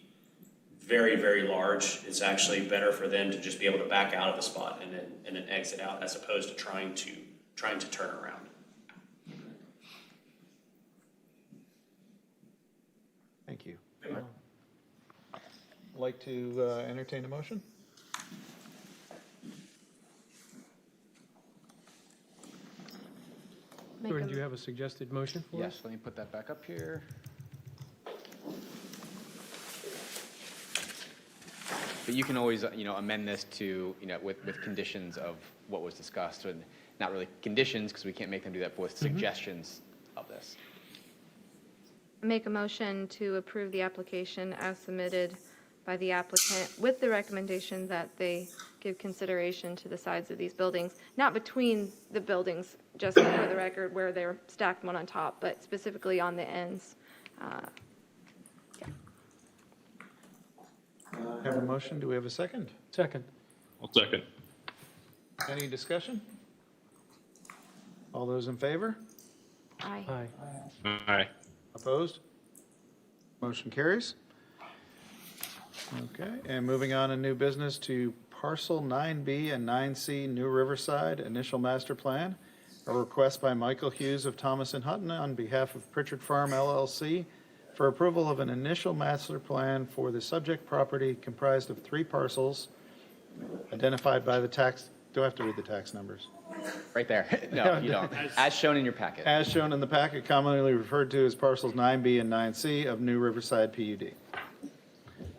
very, very large. It's actually better for them to just be able to back out of the spot and then exit out, as opposed to trying to turn around.
Thank you. I'd like to entertain a motion.
Jordan, do you have a suggested motion for us?
Yes, let me put that back up here. But you can always, amend this to, with conditions of what was discussed, and not really conditions, because we can't make them do that, but with suggestions of this.
Make a motion to approve the application as submitted by the applicant with the recommendation that they give consideration to the sides of these buildings, not between the buildings, just for the record, where they're stacked one on top, but specifically on the ends.
Have a motion, do we have a second?
Second.
I'll second.
Any discussion? All those in favor?
Aye.
Aye.
Aye.
Opposed? Motion carries. Okay, and moving on in new business to Parcel 9B and 9C New Riverside Initial Master Plan. A request by Michael Hughes of Thomas and Hutton on behalf of Pritchard Farm LLC for approval of an initial master plan for the subject property comprised of 3 parcels identified by the tax, do I have to read the tax numbers?
Right there. No, you don't. As shown in your packet.
As shown in the packet, commonly referred to as parcels 9B and 9C of New Riverside PUD.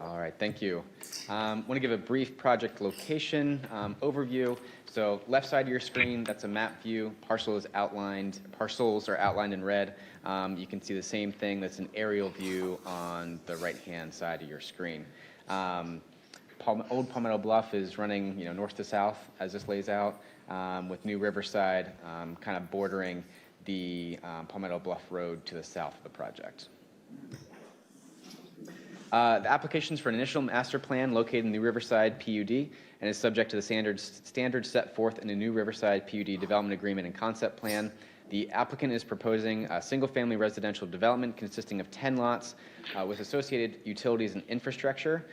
All right, thank you. Want to give a brief project location overview. So left side of your screen, that's a map view. Parcels are outlined in red. You can see the same thing. That's an aerial view on the right-hand side of your screen. Old Palmetto Bluff is running, north to south as this lays out, with New Riverside kind of bordering the Palmetto Bluff Road to the south of the project. The application's for an initial master plan located in the Riverside PUD and is subject to the standards set forth in the New Riverside PUD Development Agreement and Concept Plan. The applicant is proposing a single-family residential development consisting of 10 lots with associated utilities and infrastructure.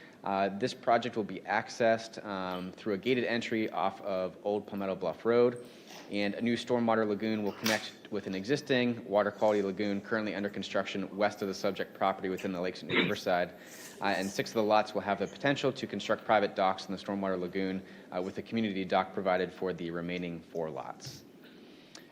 This project will be accessed through a gated entry off of Old Palmetto Bluff Road, and a new stormwater lagoon will connect with an existing water quality lagoon currently under construction west of the subject property within the Lakes at New Riverside. And 6 of the lots will have the potential to construct private docks in the stormwater lagoon with a community dock provided for the remaining 4 lots.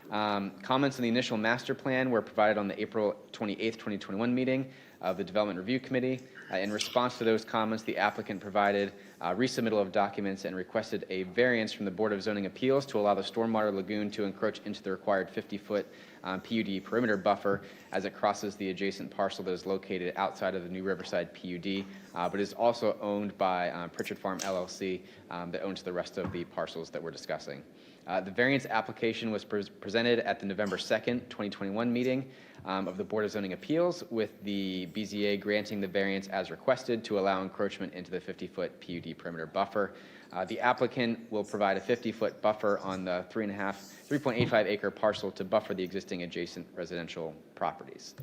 Comments on the initial master plan were provided on the April 28th, 2021 meeting of the Development Review Committee. In response to those comments, the applicant provided resubmittal of documents and requested a variance from the Board of Zoning Appeals to allow the stormwater lagoon to encroach into the required 50-foot PUD perimeter buffer as it crosses the adjacent parcel that is located outside of the New Riverside PUD, but is also owned by Pritchard Farm LLC that owns the rest of the parcels that we're discussing. The variance application was presented at the November 2nd, 2021 meeting of the Board of Zoning Appeals, with the BZA granting the variance as requested to allow encroachment into the 50-foot PUD perimeter buffer. The applicant will provide a 50-foot buffer on the 3.85 acre parcel to buffer the existing adjacent residential properties.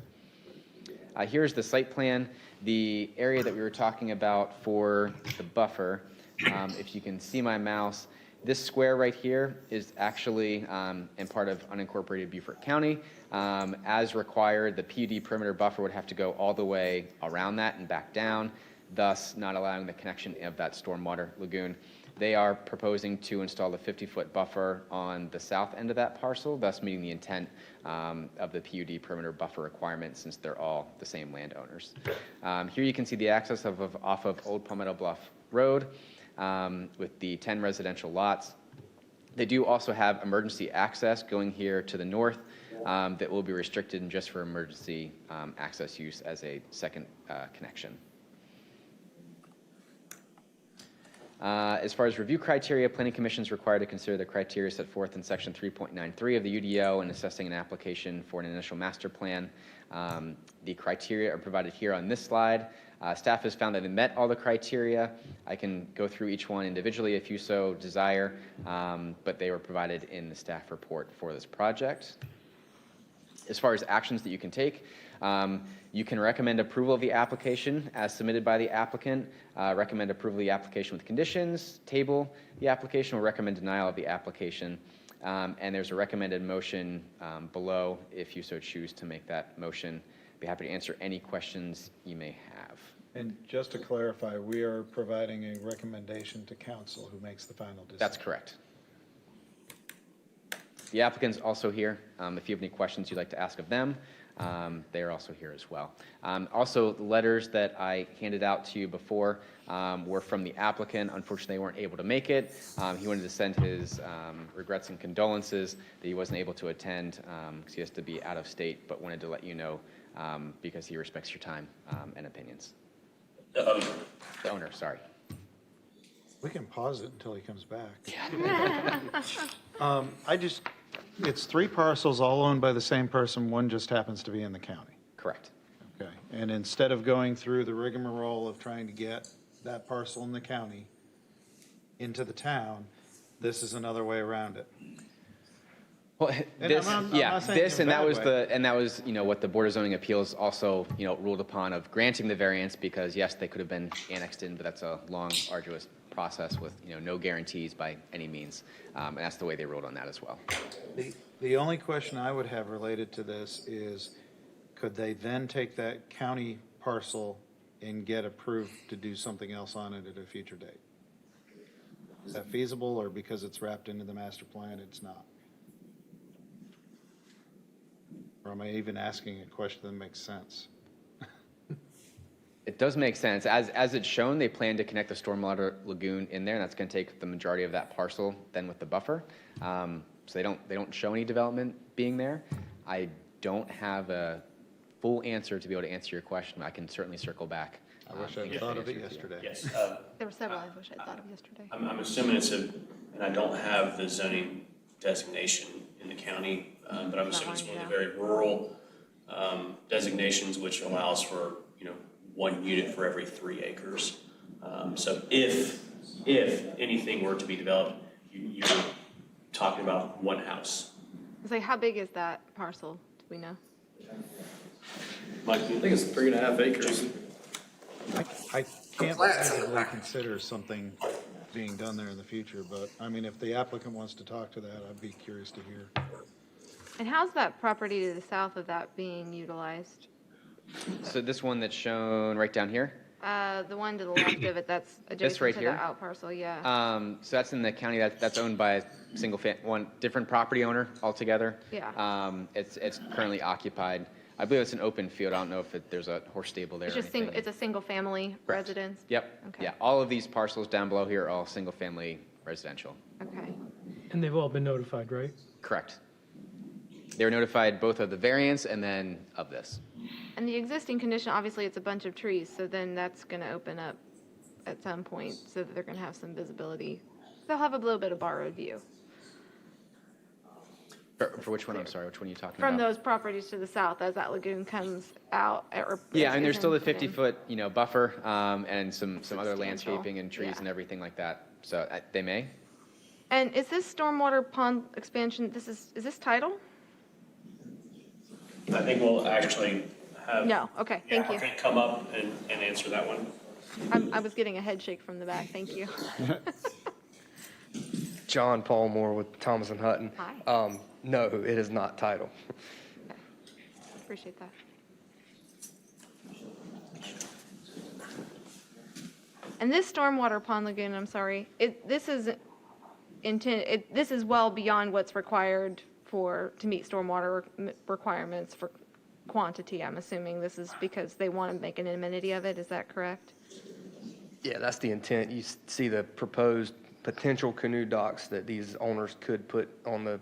Here's the site plan. The area that we were talking about for the buffer, if you can see my mouse, this square right here is actually in part of unincorporated Beaufort County. As required, the PUD perimeter buffer would have to go all the way around that and back down, thus not allowing the connection of that stormwater lagoon. They are proposing to install a 50-foot buffer on the south end of that parcel, thus meeting the intent of the PUD perimeter buffer requirement, since they're all the same landowners. Here you can see the access off of Old Palmetto Bluff Road. With the 10 residential lots. They do also have emergency access going here to the north that will be restricted and just for emergency access use as a second connection. As far as review criteria, Planning Commission is required to consider the criteria set forth in Section 3.93 of the UDO in assessing an application for an initial master plan. The criteria are provided here on this slide. Staff has found that they met all the criteria. I can go through each one individually if you so desire, but they were provided in the staff report for this project. As far as actions that you can take, you can recommend approval of the application as submitted by the applicant, recommend approval of the application with conditions, table the application, or recommend denial of the application. And there's a recommended motion below if you so choose to make that motion. Be happy to answer any questions you may have.
And just to clarify, we are providing a recommendation to council who makes the final decision.
That's correct. The applicant's also here. If you have any questions you'd like to ask of them, They are also here as well. Also, the letters that I handed out to you before were from the applicant. Unfortunately, they weren't able to make it. He wanted to send his regrets and condolences that he wasn't able to attend because he has to be out of state, but wanted to let you know because he respects your time and opinions. The owner, sorry.
We can pause it until he comes back. It's 3 parcels all owned by the same person, one just happens to be in the county.
Correct.
Okay, and instead of going through the rigmarole of trying to get that parcel in the county into the town, this is another way around it.
Well,
And
this,
I'm
yeah,
not saying
this,
in a
and
bad
that was, what the Board of Zoning Appeals also, ruled upon of granting the variance because, yes, they could have been annexed in, but that's a long, arduous process with, no guarantees by any means. And that's the way they ruled on that as well.
The only question I would have related to this is, could they then take that county parcel and get approved to do something else on it at a future date? Is that feasible, or because it's wrapped into the master plan, it's not? Or am I even asking a question that makes sense?
It does make sense. As it's shown, they plan to connect the stormwater lagoon in there, and that's going to take the majority of that parcel then with the buffer. So they don't show any development being there. I don't have a full answer to be able to answer your question. I can certainly circle back.
I wish I'd thought of it yesterday.
Yes.
There were several I wish I'd thought of yesterday.
I'm assuming and I don't have the zoning designation in the county, but I'm assuming it's one of the very rural designations, which allows for, 1 unit for every 3 acres. So if anything were to be developed, you're talking about 1 house.
It's like, how big is that parcel? Do we know?
Mike,
I think it's 3.5 acres.
I can't possibly consider something being done there in the future, but, I mean, if the applicant wants to talk to that, I'd be curious to hear.
And how's that property to the south of that being utilized?
So this one that's shown right down here,
The one to the left of it, that's
right
adjacent to the
here?
out parcel, yeah.
so that's in the county that's owned by a one different property owner altogether.
Yeah.
It's currently occupied. I believe it's an open field. I don't know if there's a horse stable there
It's
or
just
anything.
it's a single-family residence?
Yep.
Okay.
Yeah. All of these parcels down below here are all single-family residential.
Okay.
And they've all been notified, right?
Correct. They were notified both of the variance and then of this.
And the existing condition, obviously, it's a bunch of trees, so then that's going to open up at some point so that they're going to have some visibility. They'll have a little bit of borrowed view.
For which one? I'm sorry. Which one are you talking
From
about?
those properties to the south, as that lagoon comes out.
Yeah, and there's
is
still the
put in.
50-foot, buffer, and some other
Substantial,
landscaping and trees
yeah.
and everything like that. So they may.
And is this stormwater pond expansion, is this title?
I think we'll actually have.
No, okay, thank you.
Applicant come up and answer that one.
I was getting a head shake from the back, thank you.
John Paul Moore with Thomas and Hutton.
Hi.
No, it is not title.
Okay. Appreciate that. And this stormwater pond lagoon, I'm sorry, this is well beyond what's required to meet stormwater requirements for quantity, I'm assuming. This is because they want to make an amenity of it, is that correct?
Yeah, that's the intent. You see the proposed potential canoe docks that these owners could put on the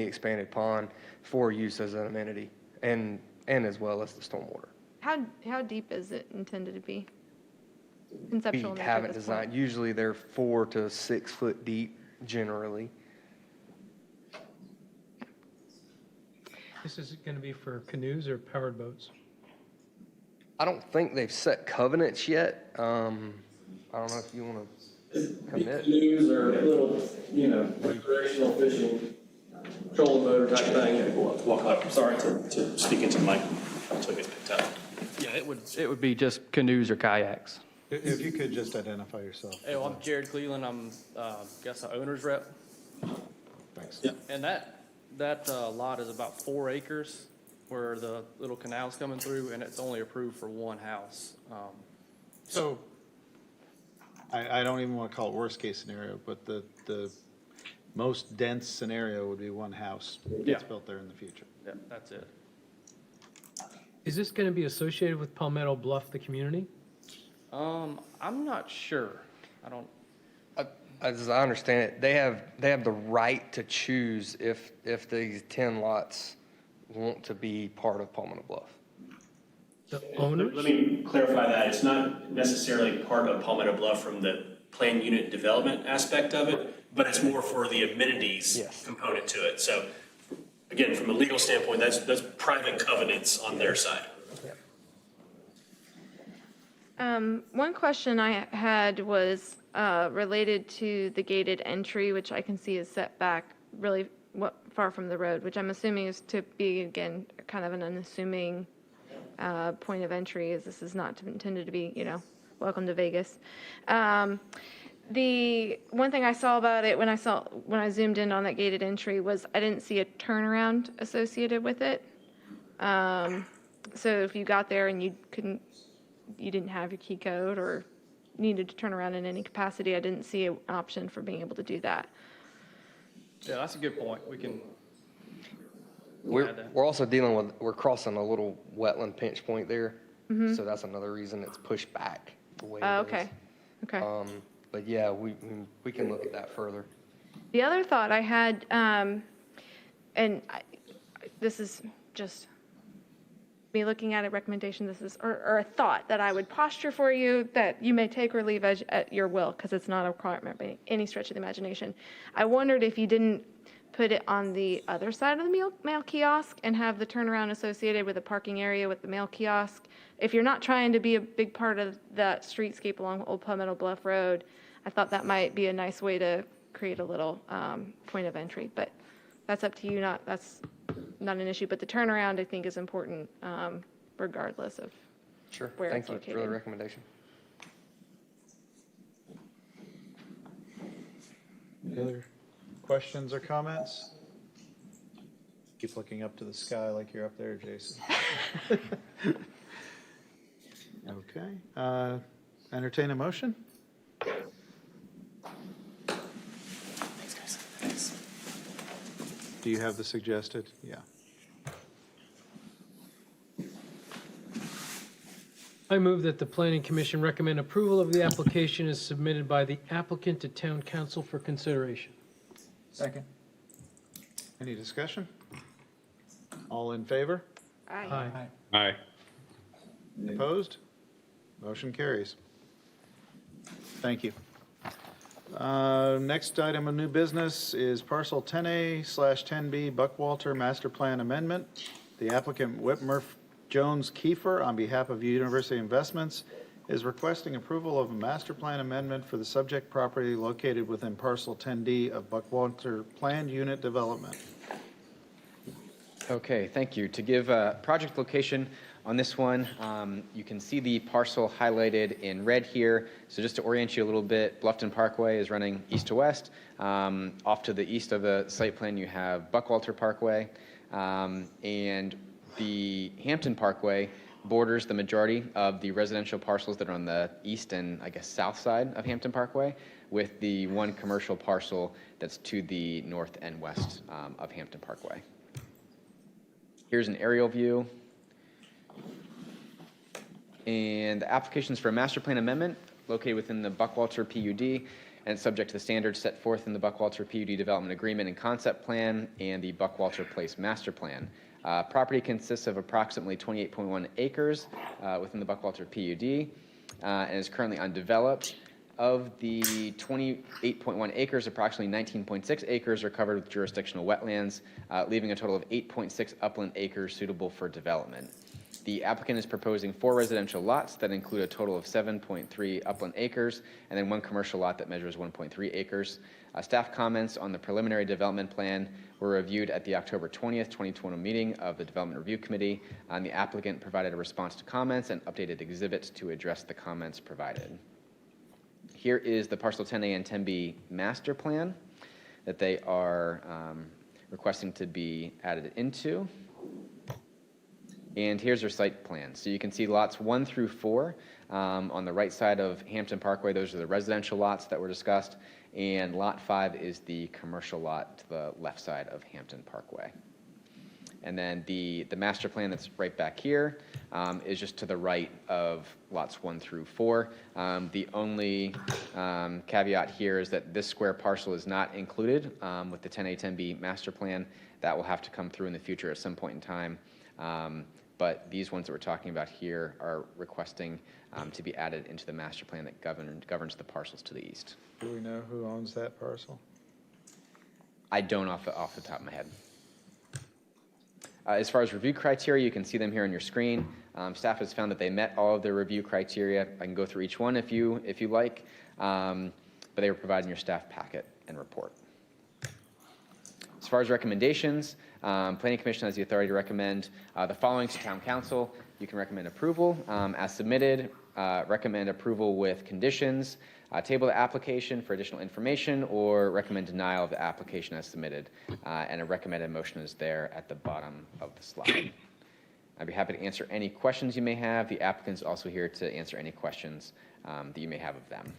expanded pond for use as an amenity and as well as the stormwater.
How deep is it intended to be?
We
Conceptual nature at
haven't
this point.
designed, usually they're 4 to 6 foot deep generally.
This is going to be for canoes or powered boats?
I don't think they've set covenants yet. I don't know if you want to commit.
Canoes or little, recreational fishing, trolling motor type thing.
Walk up, sorry to speak into the mic until it gets picked up.
Yeah, it would be just canoes or kayaks.
If you could just identify yourself.
Hey, well, I'm Jared Cleveland. I'm, guess the owner's rep.
Thanks.
And that lot is about 4 acres where the little canal's coming through, and it's only approved for 1 house.
So, I don't even want to call it worst case scenario, but the most dense scenario would be 1 house gets
Yeah.
built there in the future.
Yeah, that's it.
Is this going to be associated with Palmetto Bluff, the community?
I'm not sure. I don't,
As I understand it, they have the right to choose if these 10 lots want to be part of Palmetto Bluff.
The owners?
Let me clarify that. It's not necessarily part of Palmetto Bluff from the planned unit development aspect of it, but it's more for the amenities
Yes.
component to it. So again, from a legal standpoint, that's private covenants on their side.
One question I had was related to the gated entry, which I can see is set back really far from the road, which I'm assuming is to be, again, kind of an unassuming point of entry, as this is not intended to be, welcome to Vegas. The one thing I saw about it when I zoomed in on that gated entry was I didn't see a turnaround associated with it. So if you got there and you didn't have your key code or needed to turn around in any capacity, I didn't see an option for being able to do that.
yeah, that's a good point. We can
We're
add that.
also we're crossing a little wetland pinch point there, so that's another reason it's pushed back the way it is.
Okay, okay.
But yeah, we can look at that further.
The other thought I had, this is just me looking at a recommendation, or a thought that I would posture for you that you may take or leave at your will, because it's not a requirement by any stretch of the imagination. I wondered if you didn't put it on the other side of the mail kiosk and have the turnaround associated with a parking area with the mail kiosk. If you're not trying to be a big part of that streetscape along Old Palmetto Bluff Road, I thought that might be a nice way to create a little point of entry, but that's up to you. That's not an issue, but the turnaround I think is important regardless of
Sure.
where
Thank
it's
you
located.
for the recommendation.
Any other questions or comments? Keep looking up to the sky like you're up there, Jason. Okay. Entertain a motion?
Thanks, guys. Thanks.
Do you have the suggested? Yeah.
I move that the Planning Commission recommend approval of the application as submitted by the applicant to Town Council for consideration.
Second. Any discussion? All in favor?
Aye.
Aye.
Opposed? Motion carries. Thank you. Next item of new business is Parcel 10A/10B Buckwalter Master Plan Amendment. The applicant Whitmer Jones Kiefer, on behalf of University Investments, is requesting approval of a master plan amendment for the subject property located within Parcel 10D of Buckwalter Planned Unit Development.
Okay, thank you. To give a project location on this one, you can see the parcel highlighted in red here. So just to orient you a little bit, Bluffton Parkway is running east to west. Off to the east of the site plan, you have Buckwalter Parkway. And the Hampton Parkway borders the majority of the residential parcels that are on the east and, I guess, south side of Hampton Parkway, with the one commercial parcel that's to the north and west of Hampton Parkway. Here's an aerial view. And the application's for a master plan amendment located within the Buckwalter PUD and it's subject to the standards set forth in the Buckwalter PUD Development Agreement and Concept Plan and the Buckwalter Place Master Plan. Property consists of approximately 28.1 acres within the Buckwalter PUD and is currently undeveloped. Of the 28.1 acres, approximately 19.6 acres are covered with jurisdictional wetlands, leaving a total of 8.6 upland acres suitable for development. The applicant is proposing 4 residential lots that include a total of 7.3 upland acres and then 1 commercial lot that measures 1.3 acres. Staff comments on the preliminary development plan were reviewed at the October 20th, 2020 meeting of the Development Review Committee. The applicant provided a response to comments and updated exhibits to address the comments provided. Here is the Parcel 10A and 10B master plan that they are requesting to be added into. And here's their site plan. So you can see lots 1 through 4 on the right side of Hampton Parkway. Those are the residential lots that were discussed. And lot 5 is the commercial lot to the left side of Hampton Parkway. And then the master plan that's right back here is just to the right of lots 1 through 4. The only caveat here is that this square parcel is not included with the 10A, 10B master plan. That will have to come through in the future at some point in time. But these ones that we're talking about here are requesting to be added into the master plan that governs the parcels to the east.
Do we know who owns that parcel?
I don't off the top of my head. As far as review criteria, you can see them here on your screen. Staff has found that they met all of their review criteria. I can go through each one if you like, but they were provided in your staff packet and report. As far as recommendations, Planning Commission has the authority to recommend the following to Town Council. You can recommend approval as submitted, recommend approval with conditions, table the application for additional information, or recommend denial of the application as submitted. And a recommended motion is there at the bottom of the slide. I'd be happy to answer any questions you may have. The applicant's also here to answer any questions that you may have of them.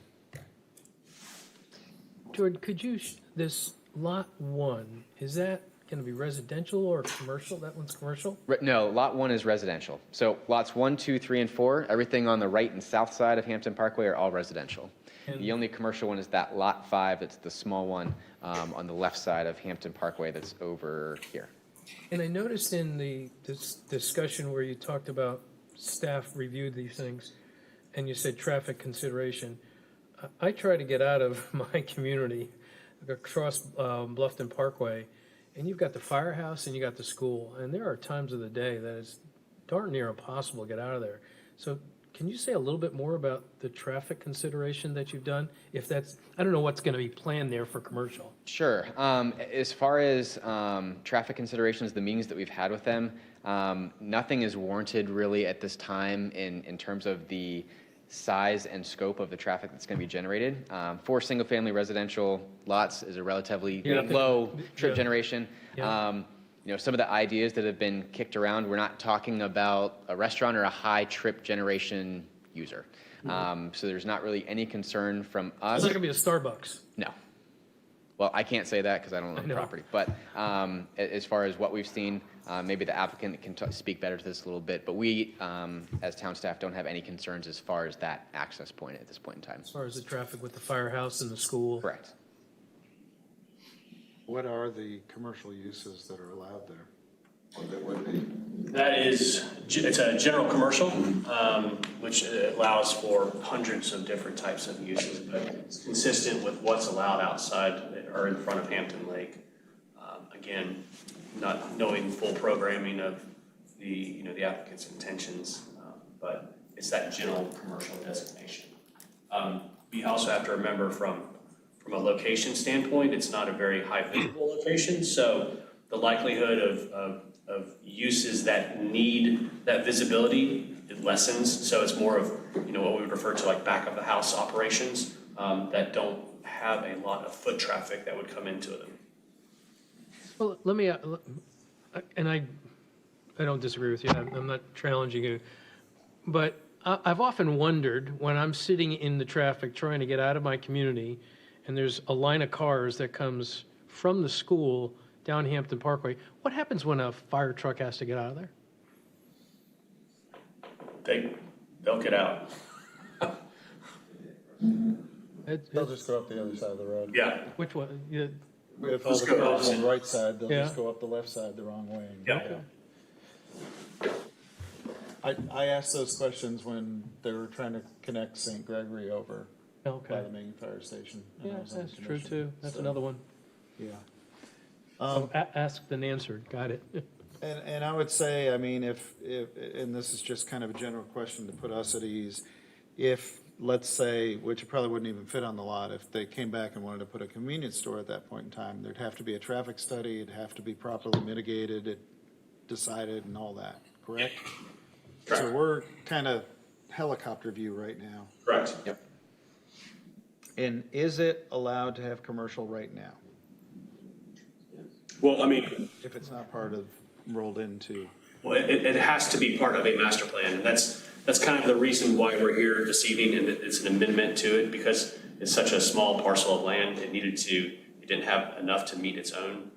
Jordan, could you, this lot 1, is that going to be residential or commercial? That one's commercial?
No, lot 1 is residential. So lots 1, 2, 3, and 4, everything on the right and south side of Hampton Parkway are all residential. The only commercial one is that lot 5, it's the small one on the left side of Hampton Parkway that's over here.
And I noticed in this discussion where you talked about staff reviewed these things, and you said traffic consideration. I try to get out of my community across Bluffton Parkway, and you've got the firehouse and you got the school, and there are times of the day that it's darn near impossible to get out of there. So can you say a little bit more about the traffic consideration that you've done? If that's, I don't know what's going to be planned there for commercial.
Sure. As far as traffic considerations, the meetings that we've had with them, nothing is warranted really at this time in terms of the size and scope of the traffic that's going to be generated. For single-family residential lots is a relatively low trip generation. You know, some of the ideas that have been kicked around, we're not talking about a restaurant or a high trip generation user. So there's not really any concern from us.
It's not going to be a Starbucks.
No. Well, I can't say that because I don't own the property. But as far as what we've seen, maybe the applicant can speak better to this a little bit. But we, as town staff, don't have any concerns as far as that access point at this point in time.
As far as the traffic with the firehouse and the school.
Correct.
What are the commercial uses that are allowed there?
That is, it's a general commercial, which allows for hundreds of different types of uses, but it's consistent with what's allowed outside or in front of Hampton Lake. Again, not knowing full programming of the applicant's intentions, but it's that general commercial designation. We also have to remember from a location standpoint, it's not a very high visible location, so the likelihood of uses that need that visibility, it lessens. So it's more of, what we would refer to like back of the house operations that don't have a lot of foot traffic that would come into them.
Well, let me, and I don't disagree with you. I'm not challenging you. But I've often wondered when I'm sitting in the traffic trying to get out of my community, and there's a line of cars that comes from the school down Hampton Parkway, what happens when a fire truck has to get out of there?
They'll get out.
They'll just go up the other side of the road.
Yeah.
Which one? Yeah.
If all the cars on the right side, they'll just go up the left side the wrong way.
Yeah.
I asked those questions when they were trying to connect St. Gregory over by the main fire station.
Yeah, that's true too. That's another one.
Yeah.
So asked and answered. Got it.
And I would say, I mean, if and this is just kind of a general question to put us at ease, if, let's say, which it probably wouldn't even fit on the lot, if they came back and wanted to put a convenience store at that point in time, there'd have to be a traffic study, it'd have to be properly mitigated, decided, and all that, correct? So we're kind of helicopter view right now.
Correct. Yep.
And is it allowed to have commercial right now?
Well, I mean,
if it's not part of, rolled into?
Well, it has to be part of a master plan, and that's kind of the reason why we're here this evening, and it's an amendment to it, because it's such a small parcel of land, it didn't have enough to meet its own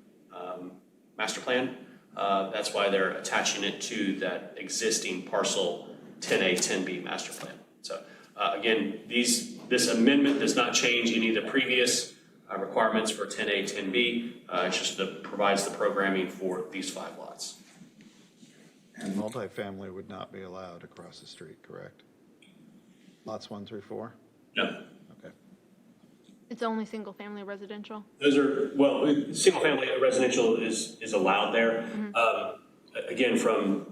master plan. That's why they're attaching it to that existing parcel 10A, 10B master plan. So again, this amendment does not change any of the previous requirements for 10A, 10B. It's just provides the programming for these 5 lots.
And multifamily would not be allowed across the street, correct? Lots 1 through 4?
No.
Okay.
It's only single-family residential?
Those are, well, single-family residential is allowed there. Again,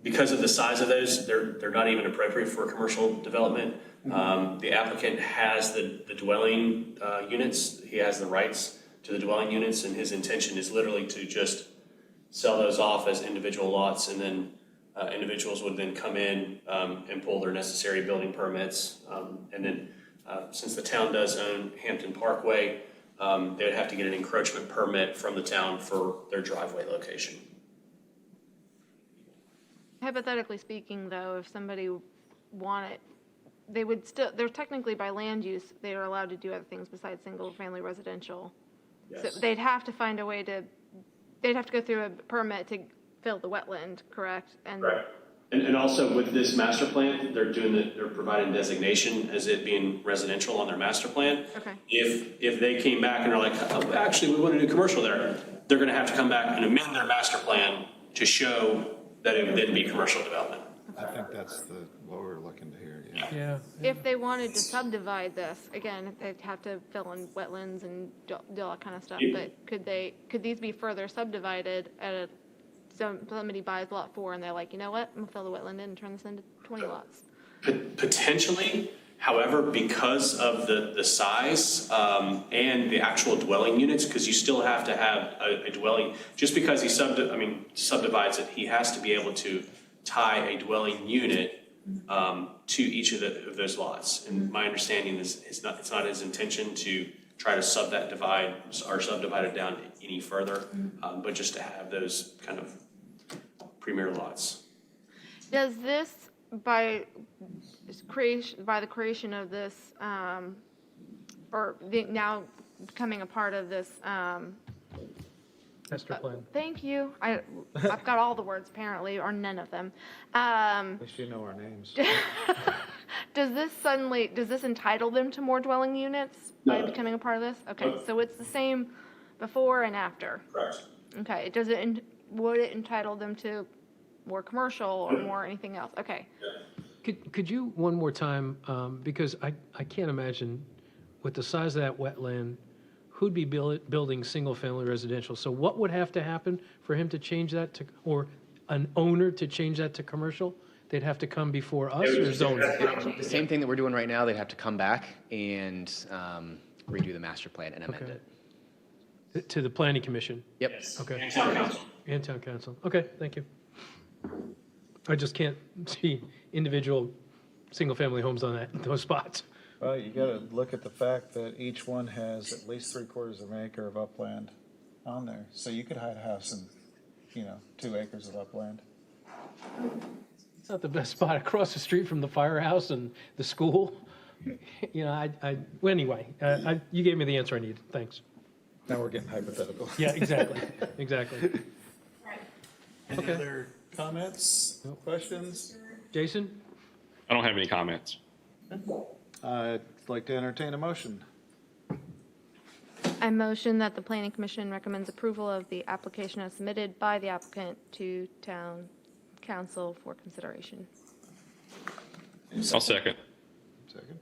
because of the size of those, they're not even appropriate for commercial development. The applicant has the dwelling units. He has the rights to the dwelling units, and his intention is literally to just sell those off as individual lots, and then individuals would then come in and pull their necessary building permits. And then since the town does own Hampton Parkway, they would have to get an encroachment permit from the town for their driveway location.
Hypothetically speaking, though, if somebody wanted, they would still, they're technically by land use, they are allowed to do other things besides single-family residential.
Yes.
So they'd have to find a way to, they'd have to go through a permit to fill the wetland, correct? And
Right. And also with this master plan, they're providing designation as it being residential on their master plan.
Okay.
If they came back and are like, oh, actually, we want to do commercial there, they're going to have to come back and amend their master plan to show that it would then be commercial development.
I think that's what we're looking to hear, yeah.
Yeah.
if they wanted to subdivide this, again, they'd have to fill in wetlands and do all that kind of stuff, but could these be further subdivided at somebody buys lot 4 and they're like, you know what, I'm gonna fill the wetland in and turn this into 20 lots?
Potentially, however, because of the size and the actual dwelling units, because you still have to have a dwelling, just because he subdivides it, he has to be able to tie a dwelling unit to each of those lots. And my understanding is it's not his intention to try to subdivide it down any further, but just to have those kind of premier lots.
Does this, by the creation of this, or now becoming a part of this,
Master plan.
thank you, I've got all the words apparently, or none of them.
At least you know our names.
Does this entitle them to more dwelling units by
No.
becoming a part of this? Okay,
No.
so it's the same before and after.
Correct.
Okay, would it entitle them to more commercial or more anything else? Okay.
Could you, one more time, because I can't imagine with the size of that wetland, who'd be building single-family residential? So what would have to happen for him to change that to, or an owner to change that to commercial? They'd have to come before us or zoning?
The same thing that we're doing right now, they'd have to come back and redo the master plan and amend
Okay.
it.
To the planning commission?
Yep.
Okay.
And town council.
And town council. Okay, thank you. I just can't see individual single-family homes on those spots.
Well, you gotta look at the fact that each one has at least 3/4 of an acre of upland on there. So you could hide a house in, 2 acres of upland.
It's not the best spot across the street from the firehouse and the school. Well, anyway, you gave me the answer I needed. Thanks.
Now we're getting hypothetical.
Yeah, exactly, exactly.
Any
Okay.
other comments, questions?
Jason?
I don't have any comments.
I'd like to entertain a motion.
I motion that the planning commission recommends approval of the application as submitted by the applicant to town council for consideration.
I'll second.
Second.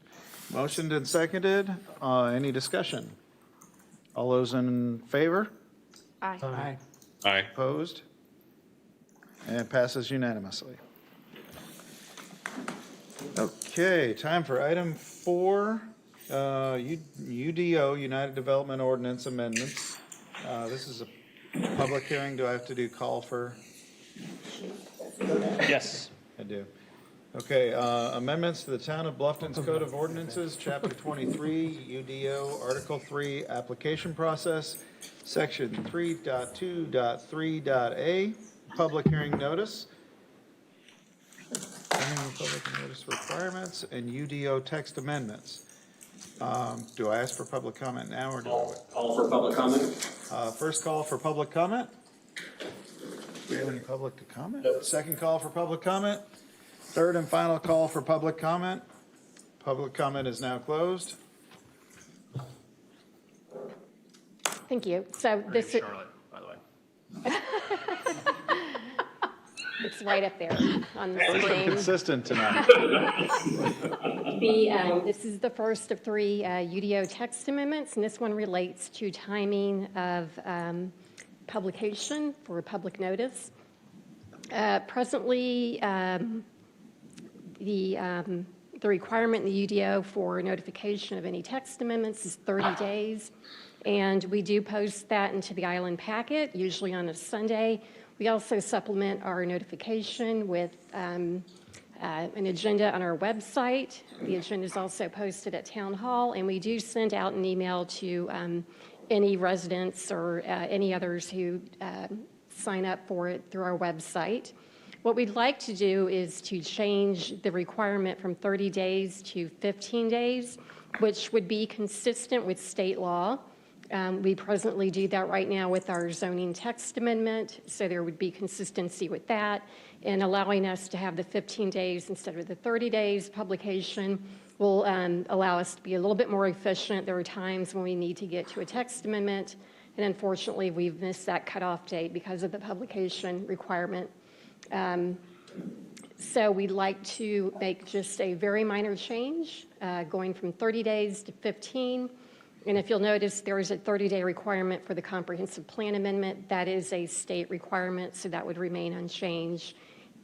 Motioned and seconded. Any discussion? All those in favor?
Aye.
Aye.
Opposed? And it passes unanimously. Okay, time for item 4, UDO, United Development Ordinance Amendments. This is a public hearing. Do I have to do call for?
Yes.
I do. Okay, amendments to the Town of Bluffton's Code of Ordinances, Chapter 23, UDO, Article 3, Application Process, Section 3.2.3.a, Public Hearing Notice, public notice requirements, and UDO text amendments. Do I ask for public comment now, or do I wait?
Call for public comment.
First call for public comment. Do we have any public to comment? Second call for public comment. Third and final call for public comment. Public comment is now closed.
Thank you. So this is,
Charlotte, by the way.
it's right up there on the
We're
screen.
consistent tonight.
This is the first of three UDO text amendments, and this one relates to timing of publication for public notice. Presently, the requirement in the UDO for notification of any text amendments is 30 days, and we do post that into the island packet, usually on a Sunday. We also supplement our notification with an agenda on our website. The agenda is also posted at Town Hall, and we do send out an email to any residents or any others who sign up for it through our website. What we'd like to do is to change the requirement from 30 days to 15 days, which would be consistent with state law. We presently do that right now with our zoning text amendment, so there would be consistency with that. And allowing us to have the 15 days instead of the 30 days publication will allow us to be a little bit more efficient. There are times when we need to get to a text amendment, and unfortunately, we've missed that cutoff date because of the publication requirement. So we'd like to make just a very minor change, going from 30 days to 15. And if you'll notice, there is a 30-day requirement for the comprehensive plan amendment. That is a state requirement, so that would remain unchanged.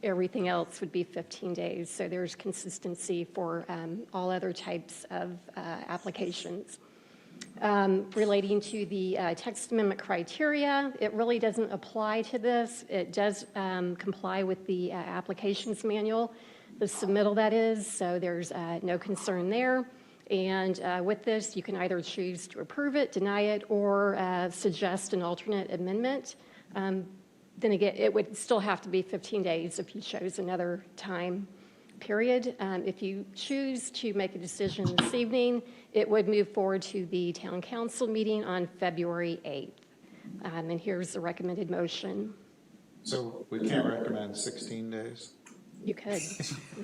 Everything else would be 15 days. So there's consistency for all other types of applications. Relating to the text amendment criteria, it really doesn't apply to this. It does comply with the applications manual, the submittal that is, so there's no concern there. And with this, you can either choose to approve it, deny it, or suggest an alternate amendment. Then again, it would still have to be 15 days if you chose another time period. If you choose to make a decision this evening, it would move forward to the town council meeting on February 8th. And here's the recommended motion.
So we can't recommend 16 days?
You could,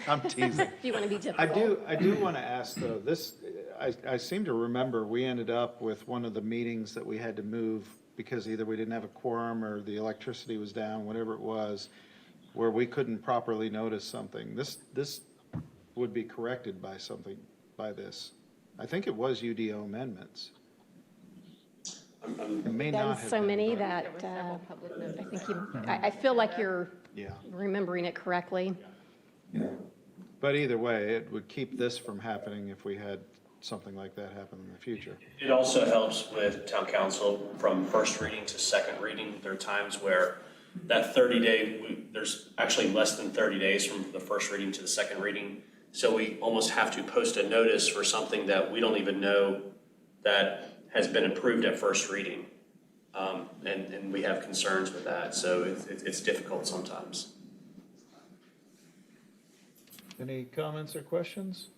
I'm teasing.
if you want to be difficult.
I do want to ask, though, this, I seem to remember we ended up with one of the meetings that we had to move because either we didn't have a quorum or the electricity was down, whatever it was, where we couldn't properly notice something. This would be corrected by something, by this. I think it was UDO amendments. It may not
There's
have
so
been,
many
but-
that I think I feel like you're
Yeah.
remembering it correctly.
But either way, it would keep this from happening if we had something like that happen in the future.
It also helps with town council from first reading to second reading. There are times where that 30-day, there's actually less than 30 days from the first reading to the second reading. So we almost have to post a notice for something that we don't even know that has been approved at first reading. And we have concerns with that, so it's difficult sometimes.
Any comments or questions?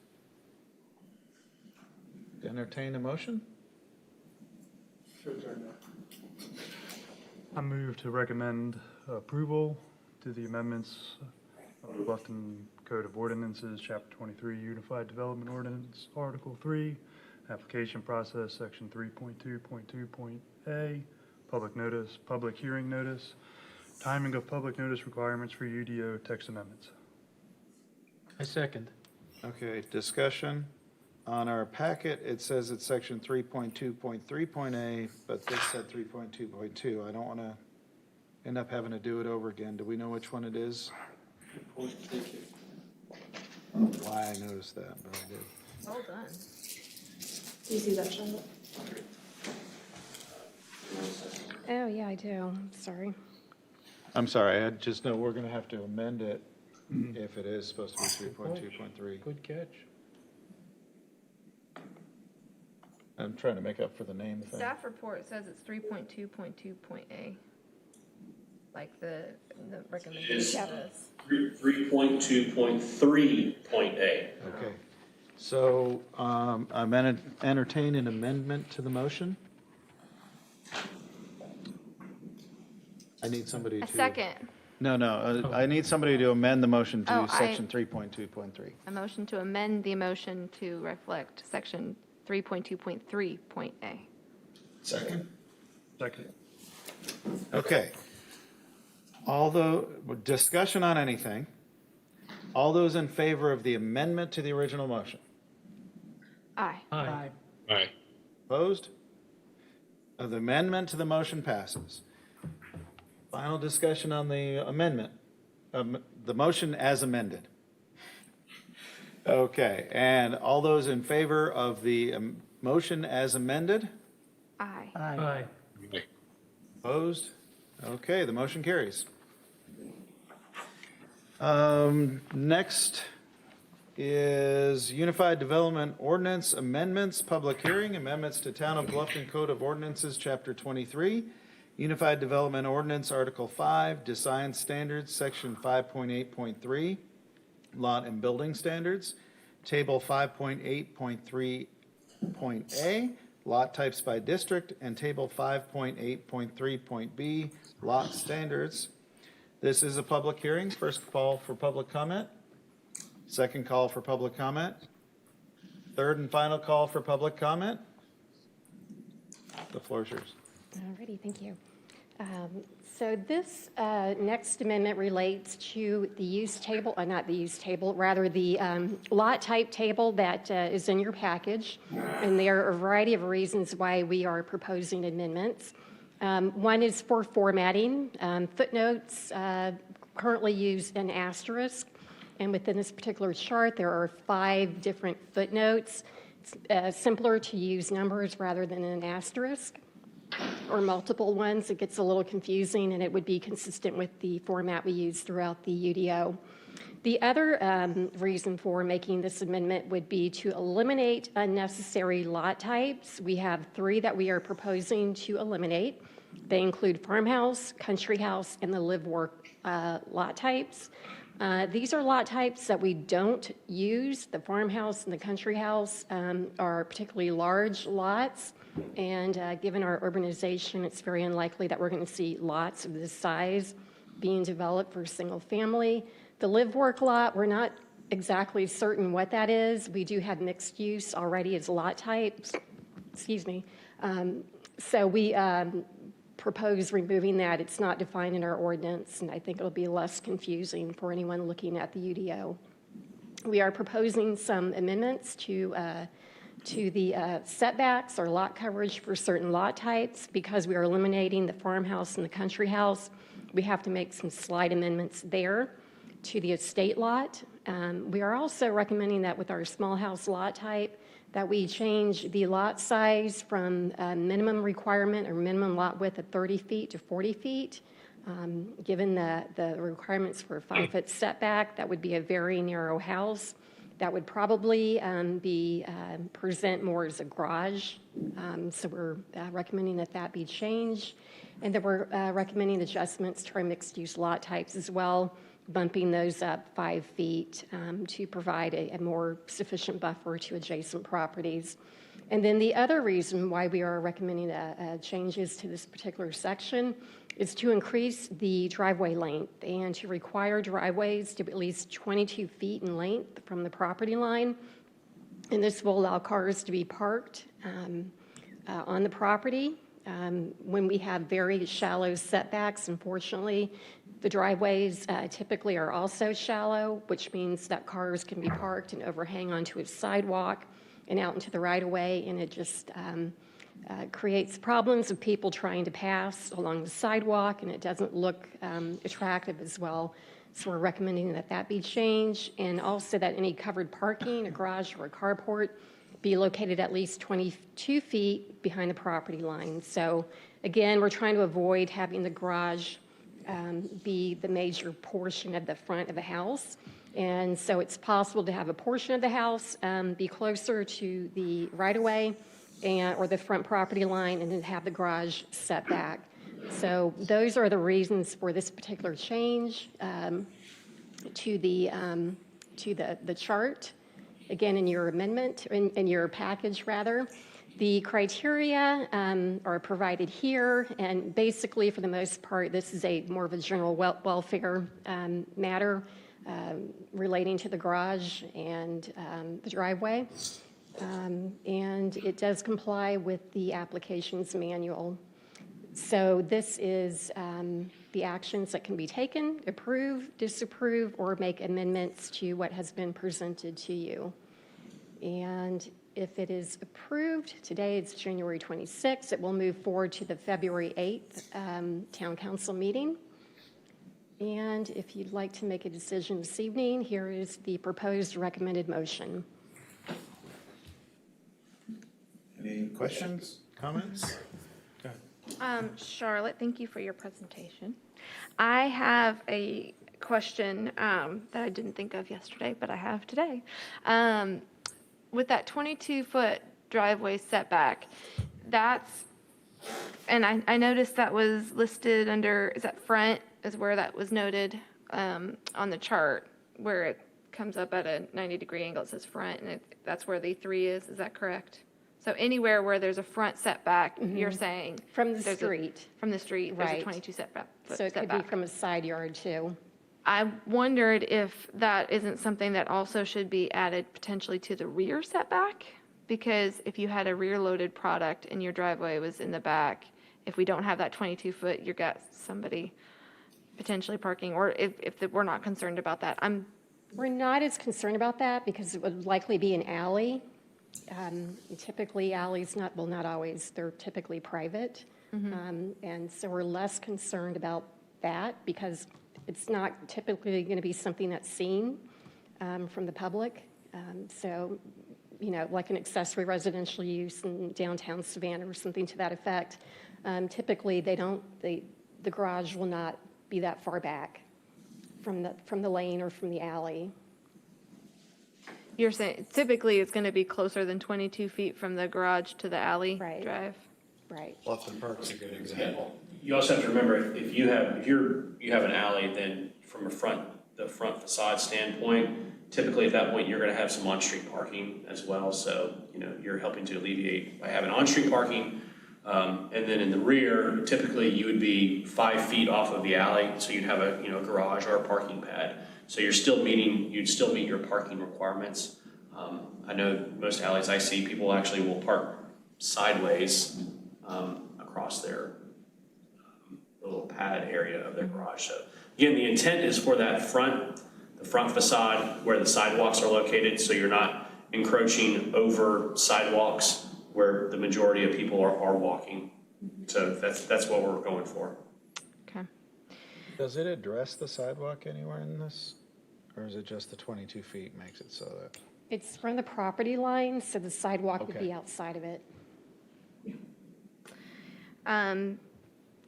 Entertain a motion?
I move to recommend approval to the amendments of the Bluffton Code of Ordinances, Chapter 23, Unified Development Ordinance, Article 3, Application Process, Section 3.2.2.a, Public Notice, Public Hearing Notice, Timing of Public Notice Requirements for UDO Text Amendments.
I second.
Okay, discussion. On our packet, it says it's section 3.2.3.a, but this said 3.2.2. I don't want to end up having to do it over again. Do we know which one it is? I don't know why I noticed that, but I did.
Well done.
Do you see that, Charlotte?
Oh, yeah, I do. Sorry.
I'm sorry, I just know we're going to have to amend it if it is supposed to be 3.2.3.
Good catch.
I'm trying to make up for the name thing.
Staff report says it's 3.2.2.a, like the recommendation
Is-
is.
3.2.3.a.
Okay, so I'm entertain an amendment to the motion. I need somebody
A
to.
second,
No, I need somebody to amend the motion
Oh,
to
I-
section 3.2.3.
a motion to amend the motion to reflect section 3.2.3.a.
Second.
Second.
Okay. Although, discussion on anything, all those in favor of the amendment to the original motion?
Aye.
Aye.
Aye.
Opposed? The amendment to the motion passes. Final discussion on the amendment, the motion as amended. Okay, and all those in favor of the motion as amended?
Aye.
Aye.
Aye.
Opposed? Okay, the motion carries. Next is Unified Development Ordinance Amendments, Public Hearing, Amendments to Town of Bluffton Code of Ordinances, Chapter 23, Unified Development Ordinance, Article 5, Design Standards, Section 5.8.3, Lot and Building Standards, Table 5.8.3.a, Lot Types by District, and Table 5.8.3.b, Lot Standards. This is a public hearing. First call for public comment. Second call for public comment. Third and final call for public comment. The floor is yours.
Alrighty, thank you. So this next amendment relates to the use table, not the use table, rather the lot type table that is in your package. And there are a variety of reasons why we are proposing amendments. One is for formatting. Footnotes currently use an asterisk. And within this particular chart, there are 5 different footnotes. It's simpler to use numbers rather than an asterisk or multiple ones. It gets a little confusing, and it would be consistent with the format we use throughout the UDO. The other reason for making this amendment would be to eliminate unnecessary lot types. We have 3 that we are proposing to eliminate. They include farmhouse, country house, and the live-work lot types. These are lot types that we don't use. The farmhouse and the country house are particularly large lots, and given our urbanization, it's very unlikely that we're going to see lots of this size being developed for single family. The live-work lot, we're not exactly certain what that is. We do have mixed use already as lot types. Excuse me. So we propose removing that. It's not defined in our ordinance, and I think it'll be less confusing for anyone looking at the UDO. We are proposing some amendments to the setbacks or lot coverage for certain lot types. Because we are eliminating the farmhouse and the country house, we have to make some slight amendments there to the estate lot. We are also recommending that with our small house lot type, that we change the lot size from a minimum requirement or minimum lot width of 30 feet to 40 feet. Given the requirements for a 5-foot setback, that would be a very narrow house. That would probably present more as a garage. So we're recommending that that be changed. And then we're recommending adjustments to our mixed-use lot types as well, bumping those up 5 feet to provide a more sufficient buffer to adjacent properties. And then the other reason why we are recommending changes to this particular section is to increase the driveway length and to require driveways to be at least 22 feet in length from the property line. And this will allow cars to be parked on the property. When we have very shallow setbacks, unfortunately, the driveways typically are also shallow, which means that cars can be parked and overhang onto a sidewalk and out into the right-of-way, and it just creates problems of people trying to pass along the sidewalk, and it doesn't look attractive as well. So we're recommending that that be changed, and also that any covered parking, a garage or a carport, be located at least 22 feet behind the property line. So again, we're trying to avoid having the garage be the major portion of the front of the house. And so it's possible to have a portion of the house be closer to the right-of-way or the front property line, and then have the garage set back. So those are the reasons for this particular change to the chart. Again, in your amendment, in your package rather. The criteria are provided here, and basically, for the most part, this is a more of a general welfare matter relating to the garage and the driveway. And it does comply with the applications manual. So this is the actions that can be taken: approve, disapprove, or make amendments to what has been presented to you. And if it is approved, today it's January 26th, it will move forward to the February 8th Town Council meeting. And if you'd like to make a decision this evening, here is the proposed recommended motion.
Any questions, comments?
Charlotte, thank you for your presentation. I have a question that I didn't think of yesterday, but I have today. With that 22-foot driveway setback, and I noticed that was listed under, is that front, is where that was noted on the chart, where it comes up at a 90-degree angle, it says front, and that's where the 3 is that correct? So anywhere where there's a front setback, you're saying?
From the street.
From the street, there's a
Right.
22 setback.
So it could be from a side yard, too.
I wondered if that isn't something that also should be added potentially to the rear setback, because if you had a rear-loaded product and your driveway was in the back, if we don't have that 22-foot, you've got somebody potentially parking, or if we're not concerned about that.
We're not as concerned about that because it would likely be an alley. Typically, alleys not always, they're typically private. And so we're less concerned about that because it's not typically going to be something that's seen from the public. So, like an accessory residential use in downtown Savannah or something to that effect, typically the garage will not be that far back from the lane or from the alley.
You're saying typically it's going to be closer than 22 feet from the garage to the alley
Right.
drive?
Right.
Bluffton Park's a good example.
You also have to remember, if you have an alley, then from the front facade standpoint, typically at that point, you're gonna have some on-street parking as well. So, you're helping to alleviate by having on-street parking. And then in the rear, typically you would be 5 feet off of the alley. So you'd have a garage or a parking pad. So you'd still meet your parking requirements. I know most alleys I see, people actually will park sideways across their little pad area of their garage. So again, the intent is for the front facade where the sidewalks are located, so you're not encroaching over sidewalks where the majority of people are walking. So that's what we're going for.
Okay.
Does it address the sidewalk anywhere in this? Or is it just the 22 feet makes it so that?
It's from the property line, so the sidewalk would
Okay.
be outside of it.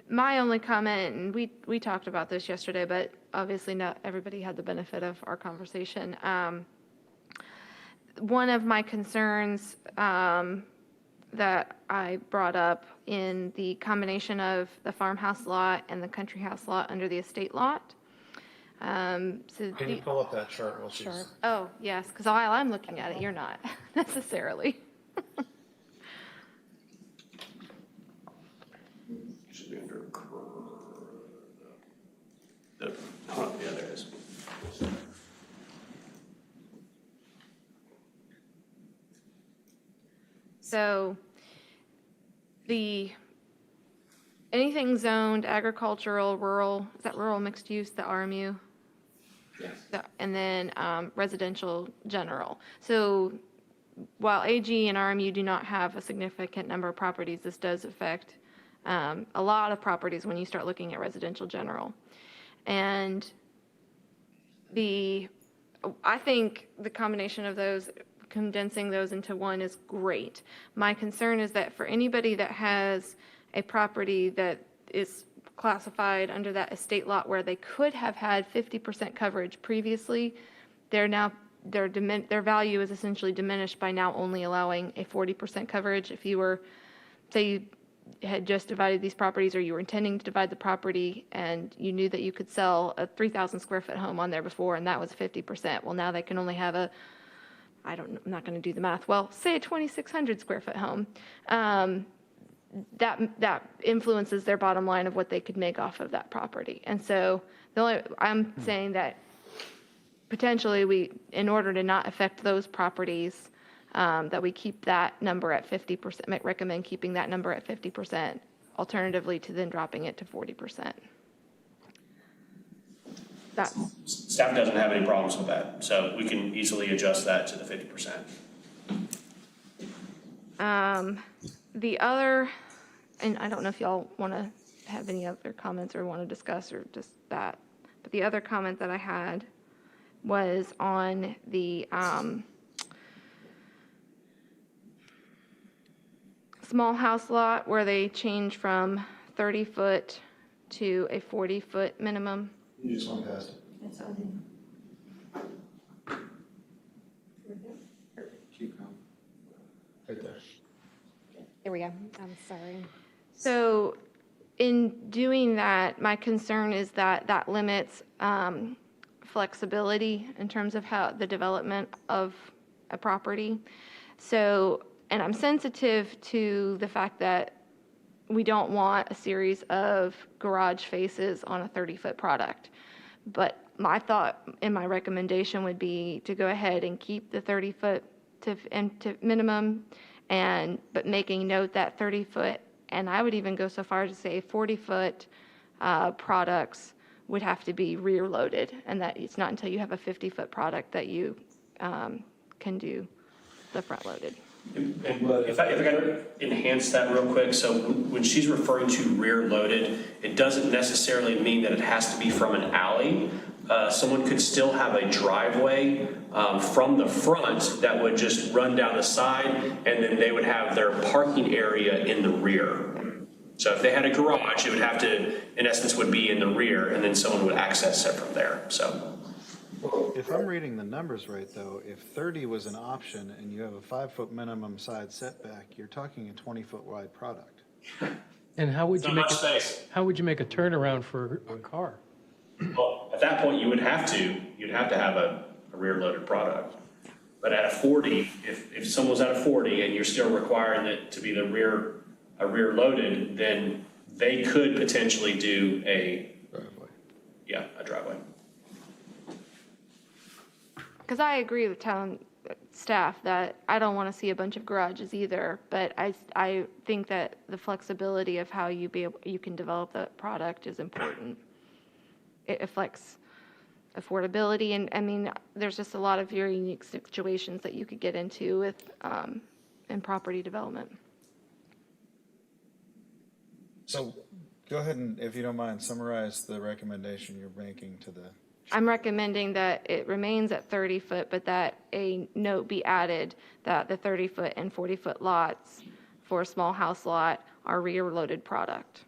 My only comment, and we talked about this yesterday, but obviously not everybody had the benefit of our conversation. One of my concerns that I brought up in the combination of the farmhouse lot and the country house lot under the estate lot.
Can you pull up that chart while she's?
Sure.
Oh, yes, because while I'm looking at it, you're not necessarily.
Should be under yeah, there it is.
So anything zoned agricultural, rural, is that rural mixed use, the RMU?
Yes.
And then residential general. So while AG and RMU do not have a significant number of properties, this does affect a lot of properties when you start looking at residential general. And I think the combination of those, condensing those into one is great. My concern is that for anybody that has a property that is classified under that estate lot where they could have had 50% coverage previously, their value is essentially diminished by now only allowing a 40% coverage. If you were, say you had just divided these properties, or you were intending to divide the property and you knew that you could sell a 3,000 square foot home on there before and that was 50%. Well, now they can only have a I'm not going to do the math, well, say a 2,600 square foot home, that influences their bottom line of what they could make off of that property. And so I'm saying that potentially in order to not affect those properties, that we keep that number at 50%, might recommend keeping that number at 50%, alternatively to then dropping it to 40%.
Staff doesn't have any problems with that, so we can easily adjust that to the 50%.
The other, and I don't know if y'all want to have any other comments or want to discuss or just that, but the other comment that I had was on the small house lot where they change from 30 foot to a 40-foot minimum.
You just went past it. Keep going. Right there.
There we go. I'm sorry.
So in doing that, my concern is that that limits flexibility in terms of how the development of a property. So, and I'm sensitive to the fact that we don't want a series of garage faces on a 30-foot product. But my thought and my recommendation would be to go ahead and keep the 30-foot to minimum, but making note that 30-foot, and I would even go so far as to say 40-foot products would have to be rear loaded, and that it's not until you have a 50-foot product that you can do the front loaded.
And if I could enhance that real quick, so when she's referring to rear loaded, it doesn't necessarily mean that it has to be from an alley. Someone could still have a driveway from the front that would just run down the side, and then they would have their parking area in the rear. So if they had a garage, it would have to, in essence, would be in the rear, and then someone would access it from there, so.
If I'm reading the numbers right, though, if 30 was an option and you have a 5-foot minimum side setback, you're talking a 20-foot wide product.
And how would
It's
you
not
make
much space.
how would you make a turnaround for a car?
Well, at that point, you'd have to have a rear loaded product. But at a 40, if someone's at a 40 and you're still requiring it to be a rear loaded, then they could potentially do a driveway.
Because I agree with town staff that I don't want to see a bunch of garages either, but I think that the flexibility of how you can develop the product is important. It affects affordability, and I mean, there's just a lot of very unique situations that you could get into with in property development.
So go ahead and, if you don't mind, summarize the recommendation you're making to the.
I'm recommending that it remains at 30 foot, but that a note be added that the 30 foot and 40 foot lots for a small house lot are rear loaded product.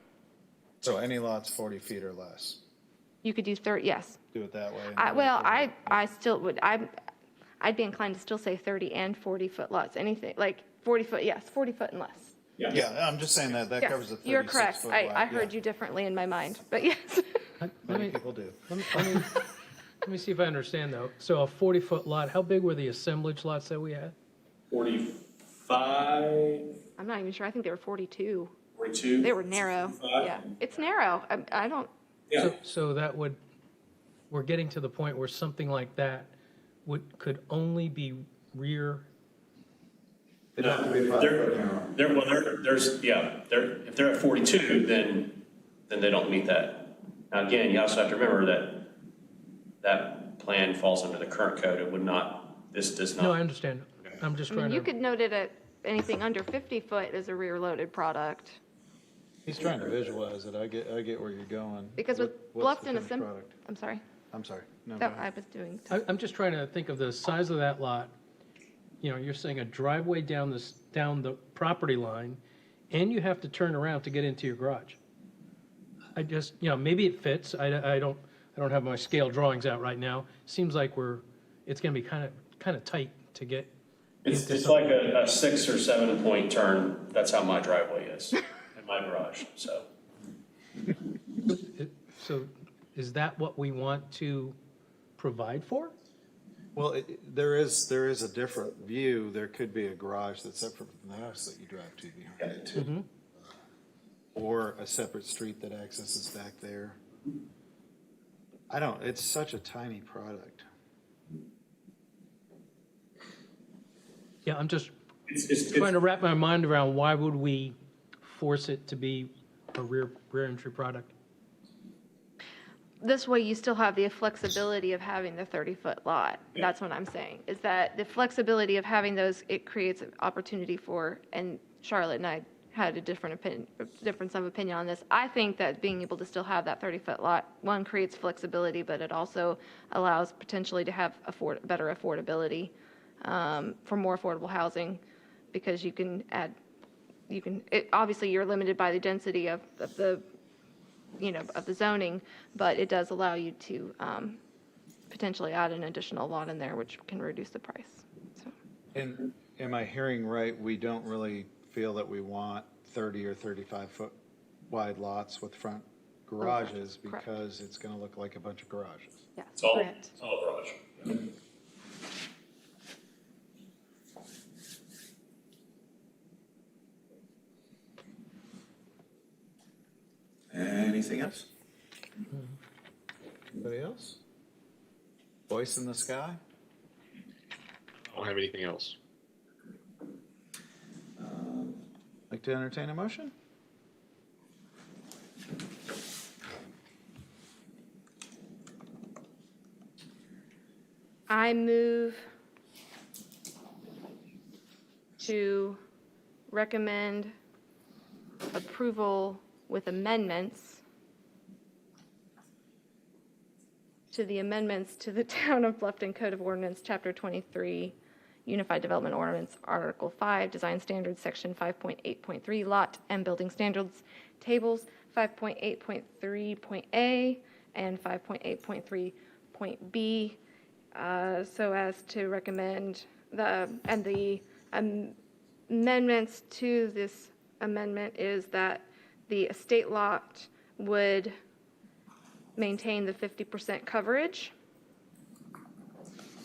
So any lots 40 feet or less.
You could do 30, yes.
Do it that way.
I still would, I'd be inclined to still say 30 and 40 foot lots, anything, like 40 foot, yes, 40 foot and less.
Yeah, I'm just saying that
Yes,
covers the 36
you're correct.
foot
I
wide.
heard you differently in my mind, but yes.
Many people do.
Let me see if I understand, though. So a 40-foot lot, how big were the assemblage lots that we had?
45,
I'm not even sure. I think they were 42.
42.
They were narrow.
45.
Yeah, it's narrow. I don't,
Yeah.
So that would, we're getting to the point where something like that could only be rear.
No, if they're at 42, then they don't meet that. Now, again, you also have to remember that plan falls under the current code. It would not, this does not.
No, I understand. I'm just
I mean,
trying
you
to,
could note it at anything under 50 foot as a rear loaded product.
He's trying to visualize it. I get where you're going.
Because with
What's the
Bluffton,
finished product?
I'm sorry.
I'm sorry. No, go
No,
ahead.
I was doing,
I'm just trying to think of the size of that lot. You know, you're saying a driveway down the property line, and you have to turn around to get into your garage. I just, you know, maybe it fits. I don't have my scale drawings out right now. Seems like it's gonna be kind of tight to get.
It's like a 6 or 7 point turn. That's how my driveway is in my garage, so.
So is that what we want to provide for?
Well, there is a different view. There could be a garage that's separate from the house that you drive to behind it too. Or a separate street that accesses back there. It's such a tiny product.
Yeah, I'm just
It's
trying to wrap my mind around why would we force it to be a rear entry product?
This way, you still have the flexibility of having the 30-foot lot. That's what I'm saying, is that the flexibility of having those, it creates an opportunity for, and Charlotte and I had a difference of opinion on this. I think that being able to still have that 30-foot lot, one, creates flexibility, but it also allows potentially to have better affordability for more affordable housing, because you can add, obviously you're limited by the density of the zoning, but it does allow you to potentially add an additional lot in there, which can reduce the price. So.
And am I hearing right, we don't really feel that we want 30 or 35-foot wide lots with front garages
Correct.
because it's going to look like a bunch of garages?
Yeah,
It's all
correct.
garage.
Anything else? Anybody else? Voice in the sky?
I don't have anything else.
Like to entertain a motion?
I move to recommend approval with amendments to the amendments to the Town of Bluffton Code of Ordinance, Chapter 23, Unified Development Ordinance, Article 5, Design Standards, Section 5.8.3, Lot and Building Standards Tables, 5.8.3.A and 5.8.3.B, so as to recommend the amendments to this amendment is that the estate lot would maintain the 50% coverage,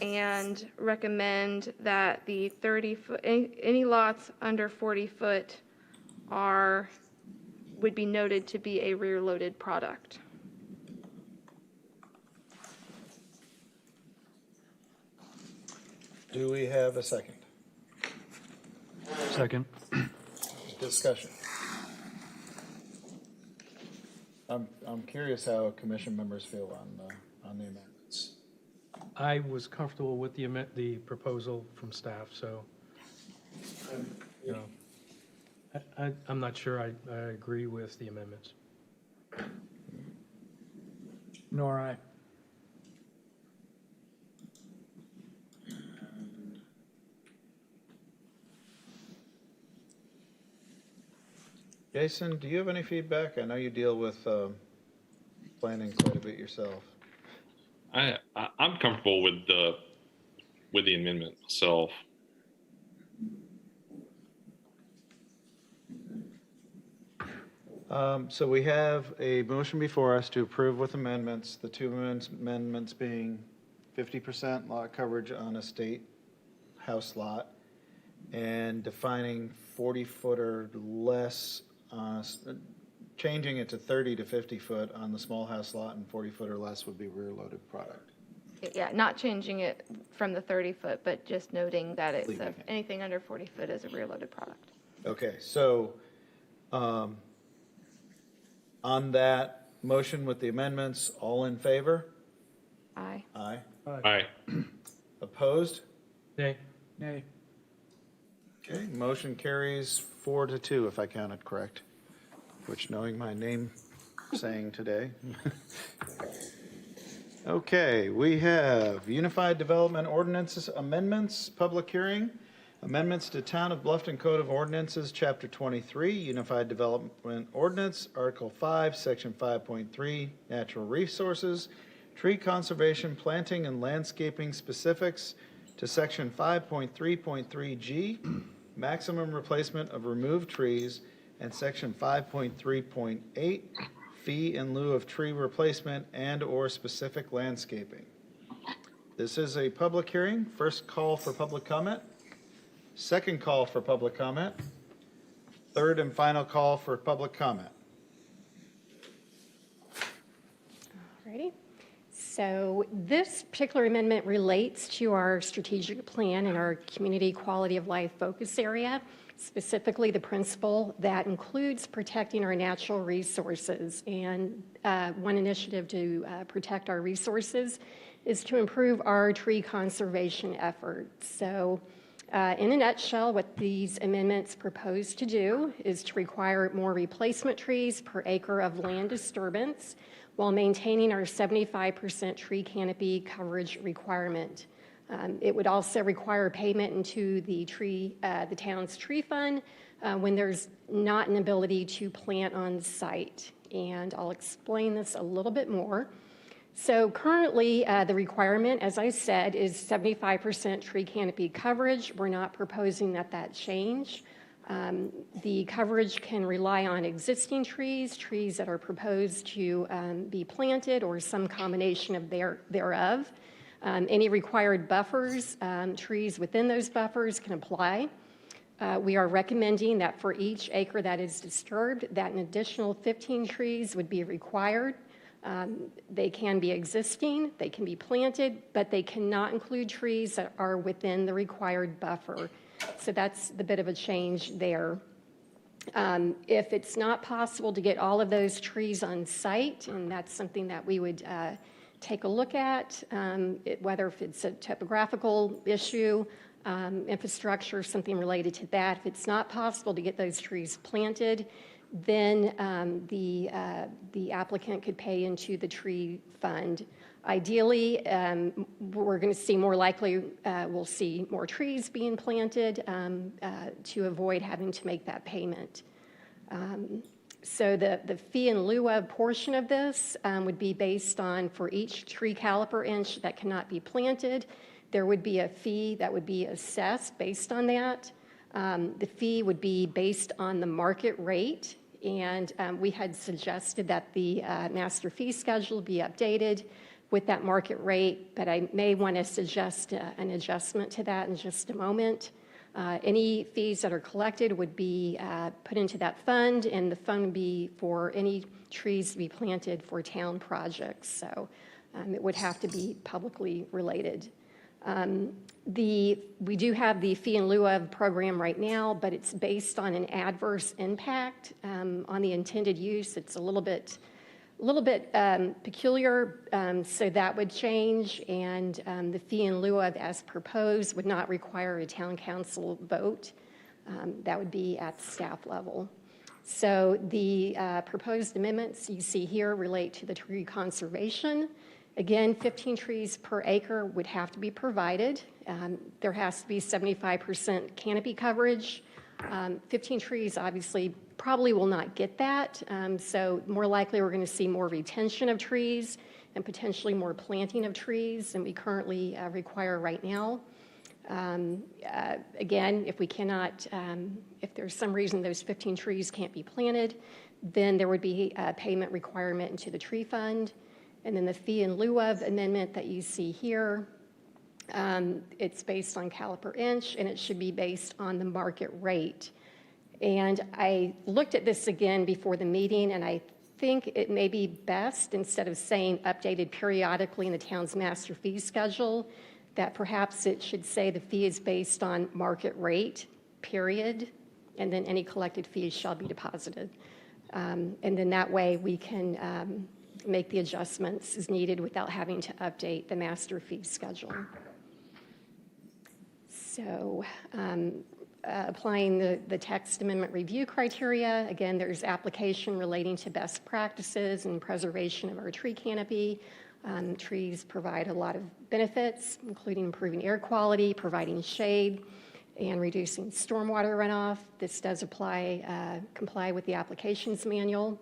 and recommend that the 30-foot, any lots under 40-foot would be noted to be a rear-loaded product.
Do we have a second?
Second.
Discussion. I'm curious how commission members feel on the amendments.
I was comfortable with the proposal from staff, so, you know, I'm not sure I agree with the amendments.
Nor I.
Jason, do you have any feedback? I know you deal with planning quite a bit yourself.
I'm comfortable with the amendment itself.
So we have a motion before us to approve with amendments, the two amendments being 50% lot coverage on a state house lot and defining 40-foot or less, changing it to 30 to 50-foot on the small house lot, and 40-foot or less would be rear-loaded product.
Yeah, not changing it from the 30-foot, but just noting that it's
Leaving it.
anything under 40-foot is a rear-loaded product.
Okay, so on that motion with the amendments, all in favor?
Aye.
Aye.
Aye.
Opposed?
Nay?
Nay.
Okay, motion carries 4-2 if I counted correct, which knowing my name saying today. Okay, we have Unified Development Ordinances Amendments, public hearing. Amendments to Town of Bluffton Code of Ordinances, Chapter 23, Unified Development Ordinance, Article 5, Section 5.3, Natural Resources, Tree Conservation, Planting, and Landscaping Specifics to Section 5.3.3G, Maximum Replacement of Removed Trees, and Section 5.3.8, Fee in lieu of tree replacement and/or specific landscaping. This is a public hearing. First call for public comment. Second call for public comment. Third and final call for public comment.
Alrighty. So this particular amendment relates to our strategic plan and our community quality of life focus area, specifically the principle that includes protecting our natural resources. And one initiative to protect our resources is to improve our tree conservation efforts. So in a nutshell, what these amendments propose to do is to require more replacement trees per acre of land disturbance while maintaining our 75% tree canopy coverage requirement. It would also require payment into the town's tree fund when there's not an ability to plant on site. And I'll explain this a little bit more. So currently, the requirement, as I said, is 75% tree canopy coverage. We're not proposing that change. The coverage can rely on existing trees that are proposed to be planted or some combination of thereof. Any required buffers, trees within those buffers can apply. We are recommending that for each acre that is disturbed, that an additional 15 trees would be required. They can be existing, they can be planted, but they cannot include trees that are within the required buffer. So that's the bit of a change there. If it's not possible to get all of those trees on site, and that's something that we would take a look at, whether if it's a topographical issue, infrastructure, something related to that. If it's not possible to get those trees planted, then the applicant could pay into the tree fund. Ideally, we're going to see more likely, we'll see more trees being planted to avoid having to make that payment. So the fee in lieu of portion of this would be based on for each tree caliper inch that cannot be planted, there would be a fee that would be assessed based on that. The fee would be based on the market rate, and we had suggested that the master fee schedule be updated with that market rate, but I may want to suggest an adjustment to that in just a moment. Any fees that are collected would be put into that fund, and the fund would be for any trees to be planted for town projects. So it would have to be publicly related. We do have the fee in lieu of program right now, but it's based on an adverse impact on the intended use. It's a little bit peculiar, so that would change, and the fee in lieu of as proposed would not require a town council vote. That would be at staff level. So the proposed amendments you see here relate to the tree conservation. Again, 15 trees per acre would have to be provided. There has to be 75% canopy coverage. 15 trees obviously probably will not get that. So more likely we're going to see more retention of trees and potentially more planting of trees than we currently require right now. Again, if we cannot, if there's some reason those 15 trees can't be planted, then there would be a payment requirement into the tree fund. And then the fee in lieu of amendment that you see here, it's based on caliper inch, and it should be based on the market rate. And I looked at this again before the meeting, and I think it may be best, instead of saying updated periodically in the town's master fee schedule, that perhaps it should say the fee is based on market rate, period, and then any collected fees shall be deposited. And then that way we can make the adjustments as needed without having to update the master fee schedule. So applying the text amendment review criteria, again, there's application relating to best practices and preservation of our tree canopy. Trees provide a lot of benefits, including improving air quality, providing shade, and reducing stormwater runoff. This does comply with the applications manual.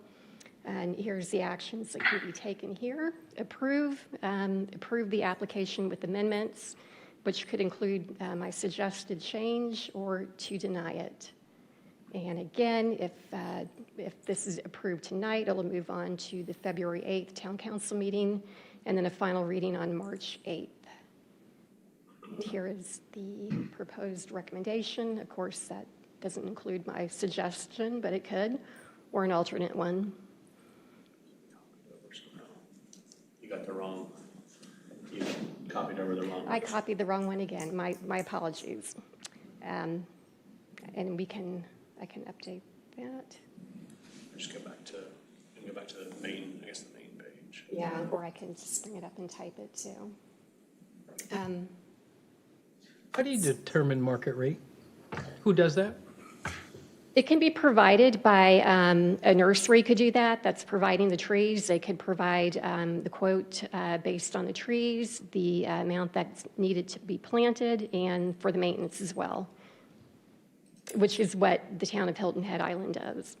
And here's the actions that could be taken here. Approve the application with amendments, which could include my suggested change, or to deny it. And again, if this is approved tonight, it'll move on to the February 8th Town Council meeting, and then a final reading on March 8th. Here is the proposed recommendation. Of course, that doesn't include my suggestion, but it could, or an alternate one.
You got the wrong, you copied over the wrong.
I copied the wrong one again. My apologies. And I can update that.
Just go back to the main, I guess the main page.
Yeah, or I can just bring it up and type it too.
How do you determine market rate? Who does that?
It can be provided by, a nursery could do that, that's providing the trees. They could provide the quote based on the trees, the amount that's needed to be planted, and for the maintenance as well, which is what the town of Hilton Head Island does.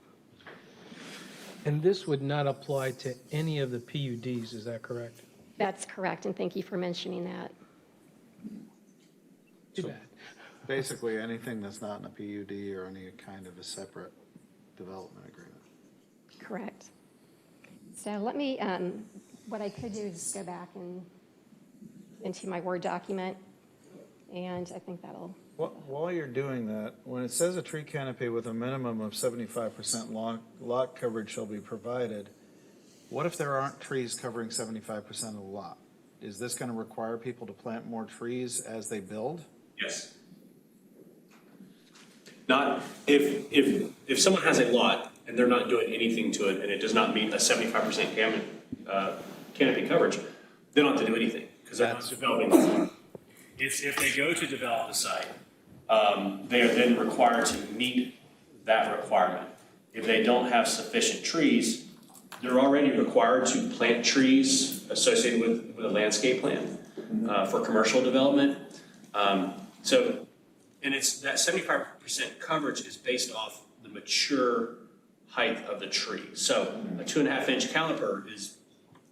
And this would not apply to any of the PUDs, is that correct?
That's correct, and thank you for mentioning that.
Too bad.
Basically, anything that's not in a PUD or any kind of a separate development agreement.
Correct. So let me, what I could do is go back into my Word document, and I think that'll,
While you're doing that, when it says a tree canopy with a minimum of 75% lot coverage shall be provided, what if there aren't trees covering 75% of the lot? Is this going to require people to plant more trees as they build?
Yes. Not, if someone has a lot and they're not doing anything to it and it does not meet a 75% canopy coverage, they don't have to do anything because they're not developing the site. If they go to develop the site, they are then required to meet that requirement. If they don't have sufficient trees, they're already required to plant trees associated with a landscape plan for commercial development. And it's that 75% coverage is based off the mature height of the tree. So a 2.5-inch caliper is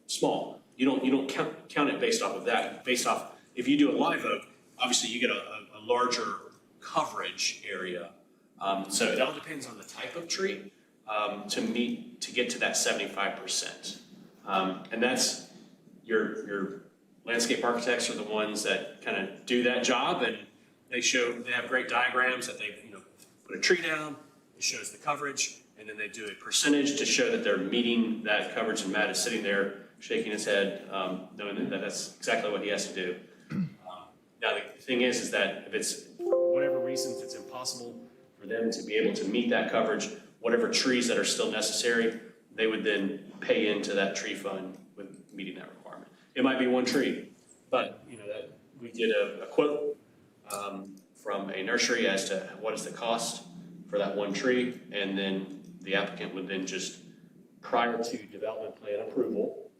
small. You don't count it based off of that. Based off, if you do a live oak, obviously you get a larger coverage area. So it all depends on the type of tree to get to that 75%. And that's your landscape architects are the ones that kind of do that job, and they have great diagrams that they put a tree down, it shows the coverage, and then they do a percentage to show that they're meeting that coverage, and Matt is sitting there shaking his head, knowing that that's exactly what he has to do. Now the thing is that if it's, for whatever reasons, it's impossible for them to be able to meet that coverage, whatever trees that are still necessary, they would then pay into that tree fund with meeting that requirement. It might be one tree, but that we did a quote from a nursery as to what is the cost for that one tree, and then the applicant would then just, prior to development plan approval,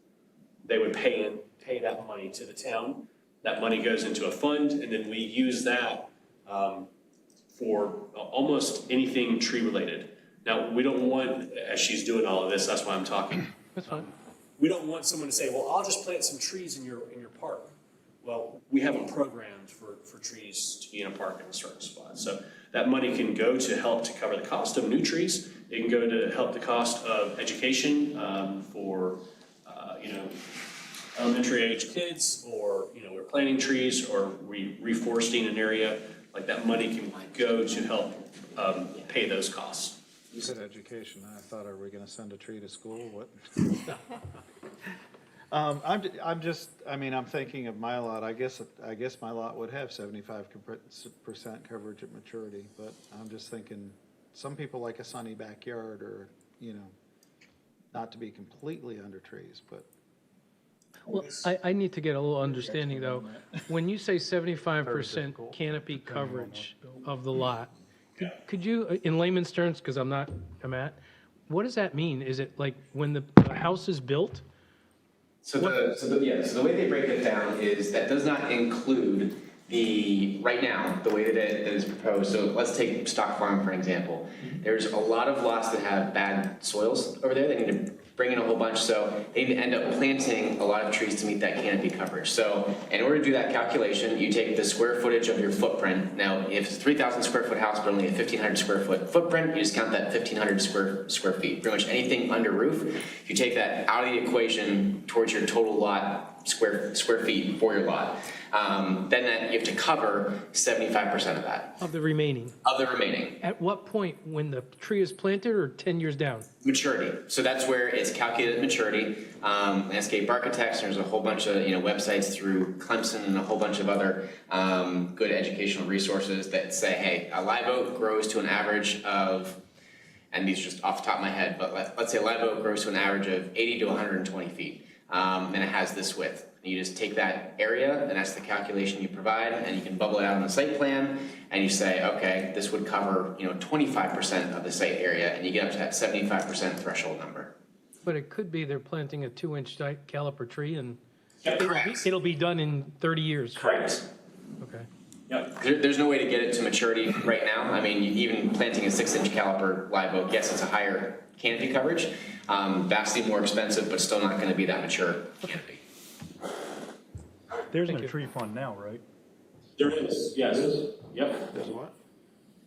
they would pay that money to the town. That money goes into a fund, and then we use that for almost anything tree related. Now, we don't want, as she's doing all of this, that's why I'm talking.
That's fine.
We don't want someone to say, well, I'll just plant some trees in your park. Well, we haven't programmed for trees to be in a park in a certain spot. So that money can go to help to cover the cost of new trees. It can go to help the cost of education for, elementary age kids, or, we're planting trees or reforesting an area. Like that money can go to help pay those costs.
You said education. I thought, are we going to send a tree to school? What? I'm thinking of my lot. I guess my lot would have 75% coverage at maturity, but I'm just thinking some people like a sunny backyard, or, not to be completely under trees, but.
Well, I need to get a little understanding, though. When you say 75% canopy coverage of the lot, could you, in layman's terms, because I'm at, what does that mean? Is it like when the house is built?
So the way they break it down is that does not include right now, the way that it is proposed. So let's take Stock Farm, for example. There's a lot of lots that have bad soils over there. They need to bring in a whole bunch, so they need to end up planting a lot of trees to meet that canopy coverage. So in order to do that calculation, you take the square footage of your footprint. Now, if it's a 3,000 square foot house, but only a 1,500 square foot footprint, you just count that 1,500 square feet. Pretty much anything under roof, you take that out of the equation towards your total lot square feet for your lot. Then you have to cover 75% of that,
Of the remaining.
of the remaining.
At what point, when the tree is planted or 10 years down?
Maturity. So that's where it's calculated at maturity. Landscape architects, there's a whole bunch of websites through Clemson and a whole bunch of other good educational resources that say, hey, a live oak grows to an average of, and these are just off the top of my head, but let's say a live oak grows to an average of 80 to 120 feet, and it has this width. You just take that area, and that's the calculation you provide, and you can bubble it out on the site plan, and you say, okay, this would cover 25% of the site area, and you get up to that 75% threshold number.
But it could be they're planting a 2-inch caliper tree and
Correct.
it'll be done in 30 years.
Correct.
Okay.
Yep. There's no way to get it to maturity right now. I mean, even planting a 6-inch caliper live oak, yes, it's a higher canopy coverage, vastly more expensive, but still not going to be that mature canopy.
There's no tree fund now, right?
There is, yes. Yep.
There's what?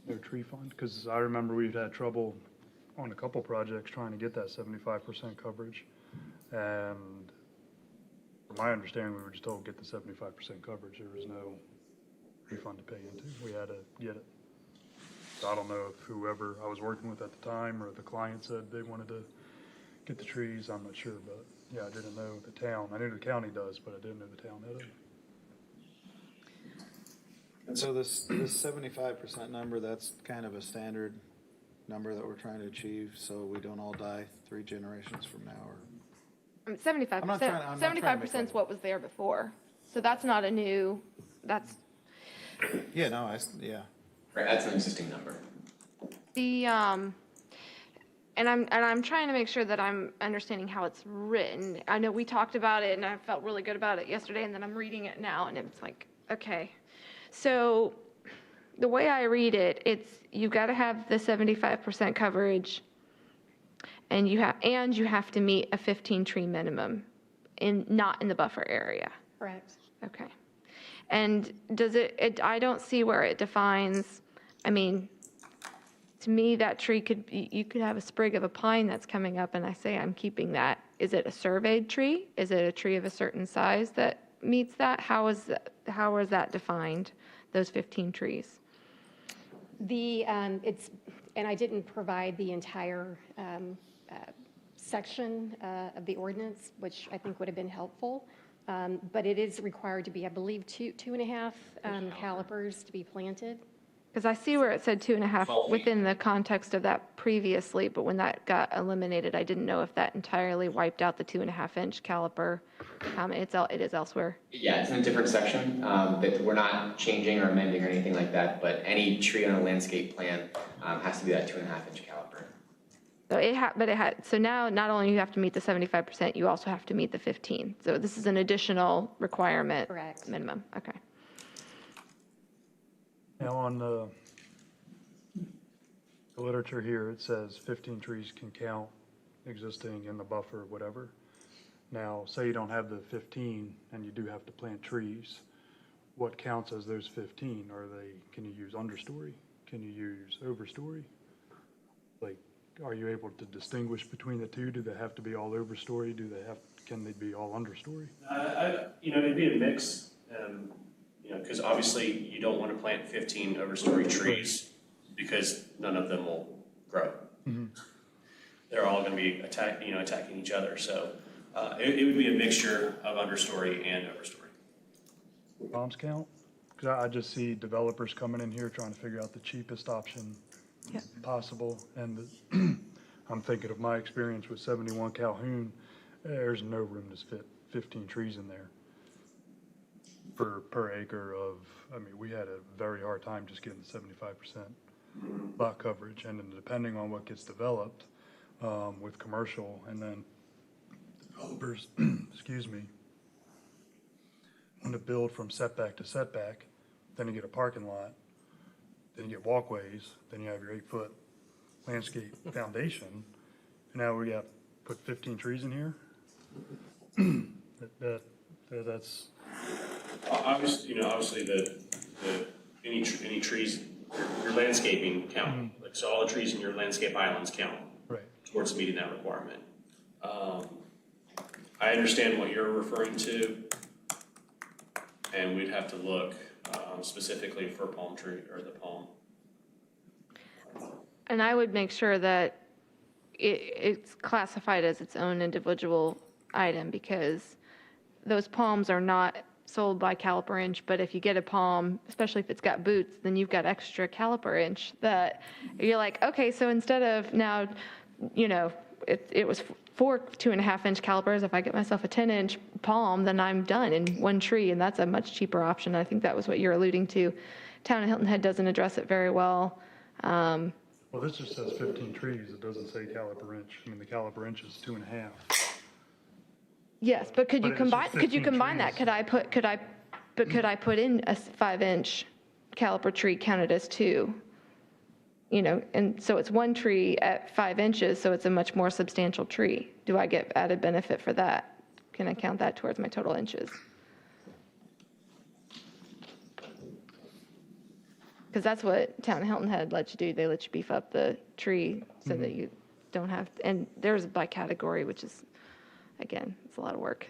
No tree fund? Because I remember we've had trouble on a couple projects trying to get that 75% coverage. And from my understanding, we were just told get the 75% coverage. There was no tree fund to pay into. We had to get it. So I don't know if whoever I was working with at the time or the client said they wanted to get the trees. I'm not sure, but yeah, I didn't know the town. I knew the county does, but I didn't know the town had it.
And so this 75% number, that's kind of a standard number that we're trying to achieve, so we don't all die 3 generations from now, or?
75%,
I'm not trying to make
75% is
light.
what was there before. So that's not a new, that's
Yeah, no, yeah.
Right, that's an existing number.
the, and I'm trying to make sure that I'm understanding how it's written. I know we talked about it and I felt really good about it yesterday, and then I'm reading it now and it's like, okay. So the way I read it, it's, you got to have the 75% coverage, and you have to meet a 15 tree minimum not in the buffer area.
Correct.
Okay. And does it, I don't see where it defines, I mean, to me, that tree could be, you could have a sprig of a pine that's coming up and I say I'm keeping that. Is it a surveyed tree? Is it a tree of a certain size that meets that? How is that defined, those 15 trees?
It's, and I didn't provide the entire section of the ordinance, which I think would have been helpful. But it is required to be, I believe, 2.5 calipers to be planted.
Because I see where it said 2.5 within the context of that previously, but when that got eliminated, I didn't know if that entirely wiped out the 2.5-inch caliper. It is elsewhere.
Yeah, it's in a different section that we're not changing or amending or anything like that, but any tree on a landscape plan has to be that 2.5-inch caliper.
So so now not only you have to meet the 75%, you also have to meet the 15. So this is an additional requirement.
Correct.
Minimum, okay.
Now, on the literature here, it says 15 trees can count existing in the buffer, whatever. Now, say you don't have the 15 and you do have to plant trees, what counts as those 15? Can you use understory? Can you use overstory? Like, are you able to distinguish between the two? Do they have to be all overstory? Can they be all understory?
It'd be a mix, because obviously you don't want to plant 15 overstory trees because none of them will grow.
Mm-hmm.
They're all going to be attacking each other. So it would be a mixture of understory and overstory.
Bombs count? Because I just see developers coming in here trying to figure out the cheapest option possible. And I'm thinking of my experience with 71 Calhoun. There's no room to fit 15 trees in there per acre of, we had a very hard time just getting 75% lot coverage. And then depending on what gets developed with commercial, and then developers, excuse me, want to build from setback to setback, then you get a parking lot, then you get walkways, then you have your 8-foot landscape foundation, and now we got put 15 trees in here. That's
obviously any trees, your landscaping count. Like, so all the trees in your landscape islands count
right.
towards meeting that requirement. I understand what you're referring to, and we'd have to look specifically for palm tree or the palm.
And I would make sure that it's classified as its own individual item, because those palms are not sold by caliper inch, but if you get a palm, especially if it's got boots, then you've got extra caliper inch that you're like, okay, so instead of now, you know, it was 4 2.5-inch calipers. If I get myself a 10-inch palm, then I'm done in one tree, and that's a much cheaper option. I think that was what you're alluding to. Town of Hilton Head doesn't address it very well.
Well, this just says 15 trees. It doesn't say caliper inch. I mean, the caliper inch is 2.5.
Yes, but could
But
you
it's
combine,
just
could you
15
combine that?
trees.
Could I put in a 5-inch caliper tree counted as 2? You know, and so it's one tree at 5 inches, so it's a much more substantial tree. Do I get added benefit for that? Can I count that towards my total inches? Because that's what Town of Hilton Head let you do. They let you beef up the tree so that you don't have, and there's by category, which is, again, it's a lot of work.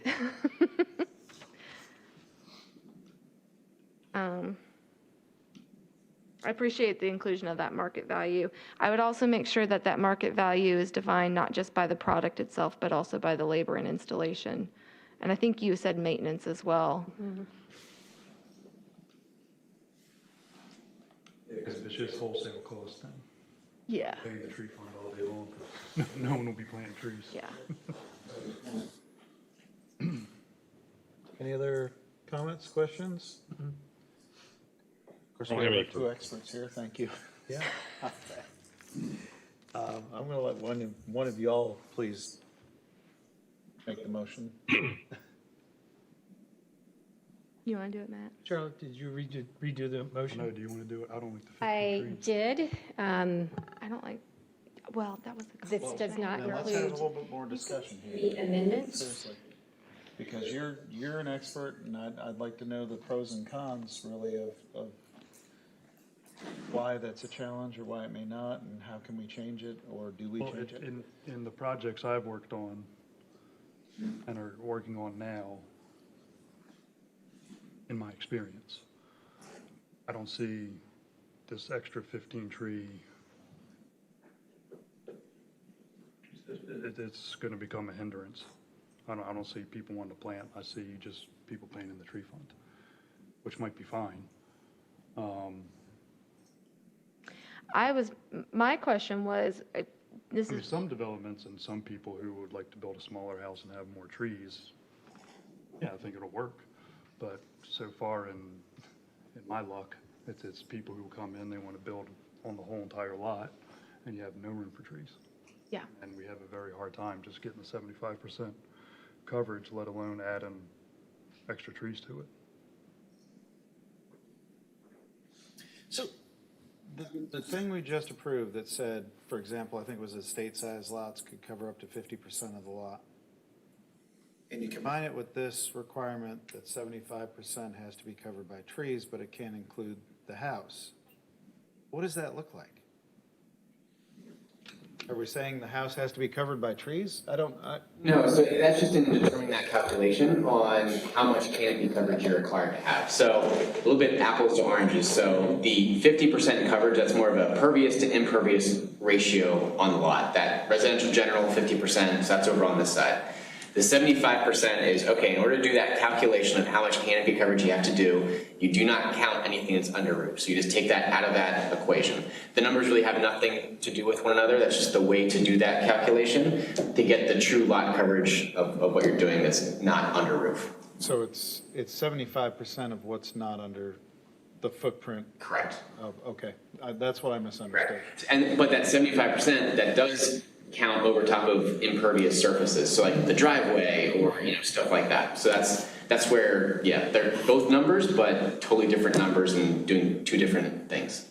I appreciate the inclusion of that market value. I would also make sure that that market value is defined not just by the product itself, but also by the labor and installation. And I think you said maintenance as well.
Because if it's just wholesale cost, then
Yeah.
pay the tree fund all day long. No one will be planting trees.
Yeah.
Any other comments, questions? Of course,
Don't
we
have
have
any
our two experts here, thank you. Yeah. I'm gonna let one of y'all please make the motion.
You want to do it, Matt?
Charlotte, did you redo the
I know,
motion?
do you want to do it? I don't like the 15
I
trees.
did.
I don't like, well, that was the.
This does not
Then let's have a
include
little bit more discussion
the
here,
amendments.
seriously. Because you're an expert, and I'd like to know the pros and cons, really, of why that's a challenge, or why it may not, and how can we change it, or do we
Well,
change it?
in the projects I've worked on and are working on now, in my experience, I don't see this extra 15 tree. It's going to become a hindrance. I don't see people wanting to plant. I see just people planting the tree fund, which might be fine.
My question was, this
I mean,
is,
some developments and some people who would like to build a smaller house and have more trees, yeah, I think it'll work. But so far in my luck, it's people who come in, they want to build on the whole entire lot, and you have no room for trees.
yeah.
And we have a very hard time just getting the 75% coverage, let alone adding extra trees to it.
So, the thing we just approved that said, for example, I think it was estate-sized lots could cover up to 50% of the lot. And you combine it with this requirement that 75% has to be covered by trees, but it can't include the house. What does that look like? Are we saying the house has to be covered by trees?
No, so that's just in determining that calculation on how much canopy coverage you're required to have. So a little bit apples to oranges. So the 50% coverage, that's more of a pervious to impervious ratio on the lot. That residential general 50%, so that's over on this side. The 75% is, okay, in order to do that calculation of how much canopy coverage you have to do, you do not count anything that's under roof. So you just take that out of that equation. The numbers really have nothing to do with one another. That's just the way to do that calculation to get the true lot coverage of what you're doing that's not under roof.
So it's 75% of what's not under the footprint
Correct.
of, okay, that's what I misunderstood.
Correct. But that 75%, that does count over top of impervious surfaces. So like the driveway or, stuff like that. So that's where, yeah, they're both numbers, but totally different numbers and doing two different things.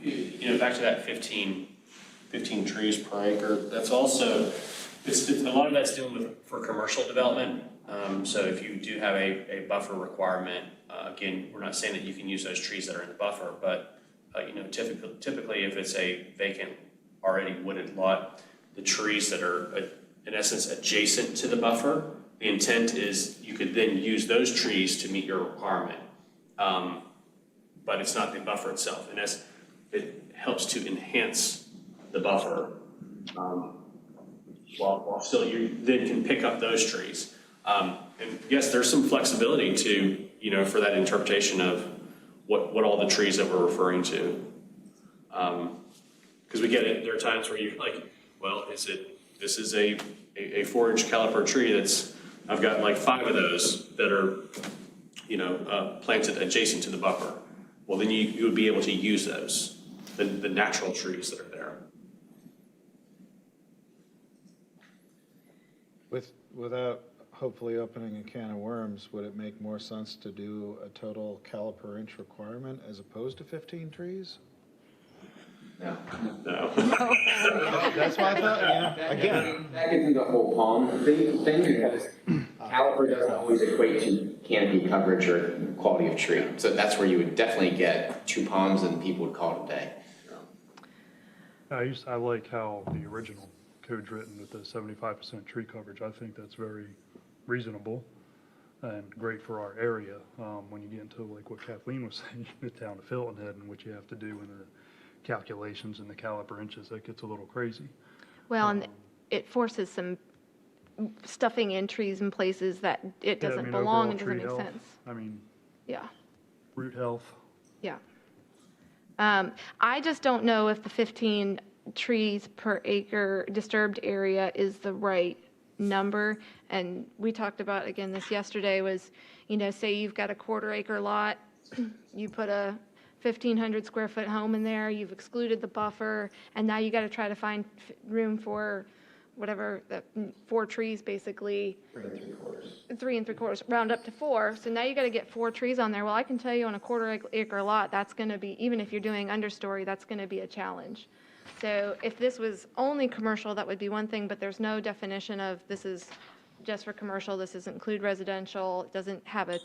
Back to that 15 trees per acre, that's also, it's a lot of that's dealing with for commercial development. So if you do have a buffer requirement, again, we're not saying that you can use those trees that are in the buffer, but typically if it's a vacant, already wooded lot, the trees that are in essence adjacent to the buffer the intent is you could then use those trees to meet your requirement. But it's not the buffer itself, and it helps to enhance the buffer, while still you then can pick up those trees. And yes, there's some flexibility to, you know, for that interpretation of what all the trees that we're referring to. Because we get it, there are times where you're like, well, this is a 4-inch caliper tree I've got like 5 of those that are, you know, planted adjacent to the buffer. Well, then you would be able to use those, the natural trees that are there.
Without hopefully opening a can of worms, would it make more sense to do a total caliper inch requirement as opposed to 15 trees?
No.
That's why I thought, you know, again.
That gets into the whole palm thing because caliper doesn't always equate to canopy coverage or quality of tree. So that's where you would definitely get 2 palms and people would call it a day.
I like how the original code's written with the 75% tree coverage. I think that's very reasonable and great for our area. When you get into like what Kathleen was saying, the town of Hilton Head and what you have to do in the calculations and the caliper inches, that gets a little crazy.
Well, and it forces some stuffing in trees in places that it
Yeah, I
doesn't
mean,
belong
overall
and doesn't
tree
make
health,
sense.
I mean,
Yeah,
root health.
yeah. I just don't know if the 15 trees per acre disturbed area is the right number. And we talked about, again, this yesterday was, you know, say you've got a 1/4 acre lot, you put a 1,500 square foot home in there, you've excluded the buffer, and now you got to try to find room for whatever, 4 trees basically. 3 3/4, round up to 4. So now you got to get 4 trees on there. Well, I can tell you on a 1/4 acre lot, that's going to be, even if you're doing understory, that's going to be a challenge. So if this was only commercial, that would be one thing, but there's no definition of this is just for commercial, this doesn't include residential, it doesn't have a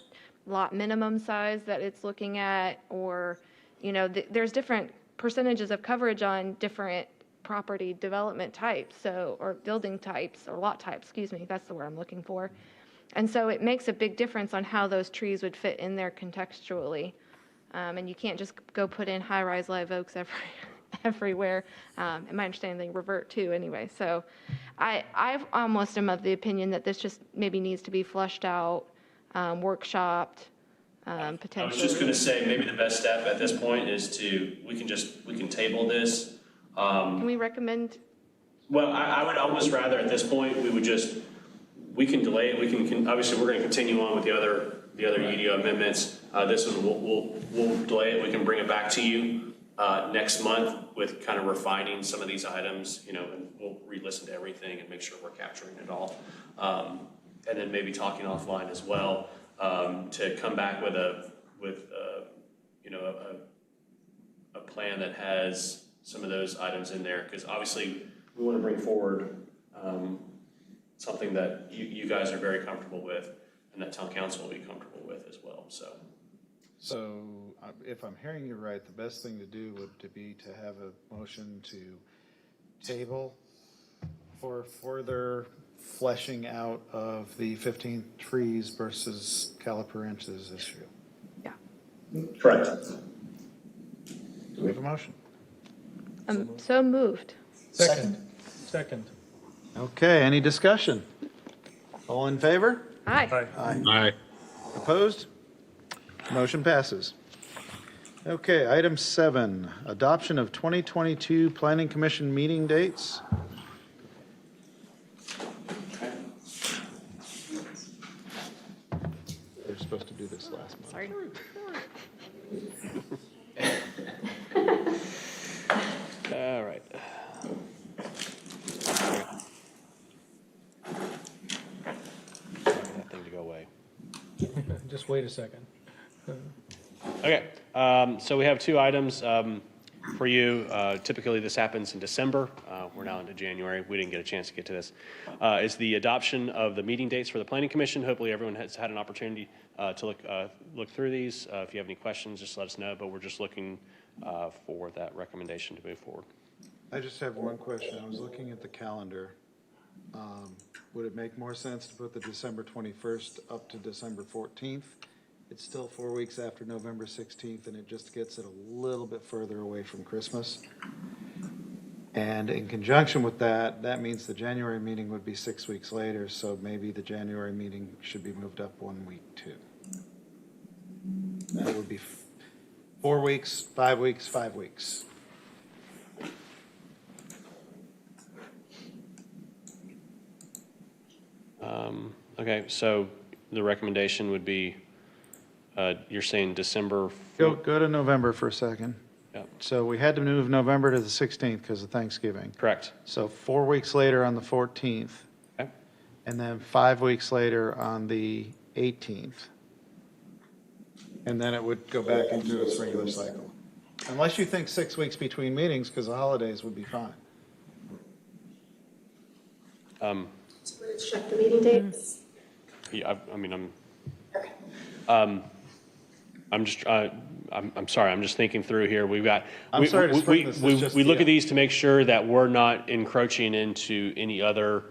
lot minimum size that it's looking at, or, you know, there's different percentages of coverage on different property development types, so, or building types, or lot types, excuse me, that's the word I'm looking for. And so it makes a big difference on how those trees would fit in there contextually. And you can't just go put in high-rise live oaks everywhere. And my understanding, they revert too anyway. So I've almost am of the opinion that this just maybe needs to be fleshed out, workshopped, potentially.
I was just gonna say, maybe the best step at this point is we can table this.
Can we recommend?
Well, I would almost rather at this point, we can delay it, obviously, we're gonna continue on with the other UDO amendments. This one, we'll delay it, we can bring it back to you next month with kind of refining some of these items, you know, and we'll re-listen to everything and make sure we're capturing it all. And then maybe talking offline as well, to come back with you know, a plan that has some of those items in there, because obviously we want to bring forward something that you guys are very comfortable with and that town council will be comfortable with as well, so.
So if I'm hearing you right, the best thing to do would be to have a motion to table for further fleshing out of the 15 trees versus caliper inches issue.
Yeah.
Correct.
Do we have a motion?
So moved.
Second.
Okay, any discussion? All in favor?
Aye.
Aye.
Opposed? Motion passes. Okay, item 7, adoption of 2022 Planning Commission meeting dates. They were supposed to do this last month.
Sorry.
All right. That thing to go away.
Just wait a second.
Okay, so we have 2 items for you. Typically, this happens in December. We're now into January. We didn't get a chance to get to this. It's the adoption of the meeting dates for the Planning Commission. Hopefully, everyone has had an opportunity to look through these. If you have any questions, just let us know, but we're just looking for that recommendation to move forward.
I just have one question. I was looking at the calendar, Would it make more sense to put the December 21st up to December 14th? It's still 4 weeks after November 16th, and it just gets it a little bit further away from Christmas. And in conjunction with that, that means the January meeting would be 6 weeks later, so maybe the January meeting should be moved up 1 week too. That would be 4 weeks, 5 weeks, 5 weeks.
Okay, so the recommendation would be, you're saying December?
Go to November for a second.
Yep.
So we had to move November to the 16th because of Thanksgiving.
Correct.
So 4 weeks later on the 14th.
Okay.
And then 5 weeks later on the 18th. And then it would go back into its regular cycle. Unless you think 6 weeks between meetings, because the holidays would be fine.
Check the meeting dates.
Yeah, I mean, I'm just, I'm sorry, I'm just thinking through here. We've got.
I'm sorry to spring this, it's just,
We look
yeah.
at these to make sure that we're not encroaching into any other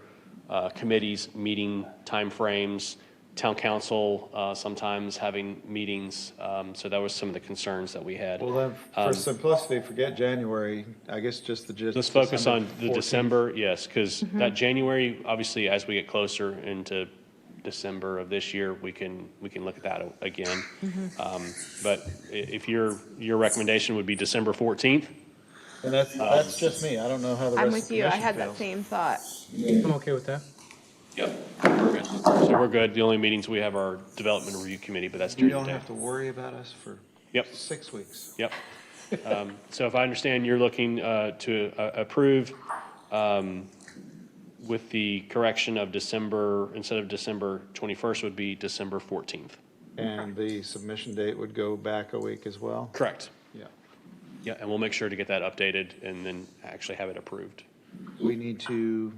committees' meeting timeframes. Town council sometimes having meetings, so that was some of the concerns that we had.
Well, then, for simplicity, forget January. I guess just the.
Let's focus on the
14th.
December, yes, because that January, obviously, as we get closer into December of this year, we can look at that again. But if your recommendation would be December 14th?
And that's just me. I don't know how the
I'm
rest of
with
the
you. I
commission
had that
feels.
same thought.
I'm okay with that.
Yep. We're good. So we're good. The only meetings we have are Development Review Committee, but that's
You
during the
don't
day.
have to worry about us for
Yep.
6 weeks.
Yep. So if I understand, you're looking to approve with the correction of December, instead of December 21st, would be December 14th.
And the submission date would go back a week as well?
Correct.
Yeah.
Yeah, and we'll make sure to get that updated and then actually have it approved.
We need to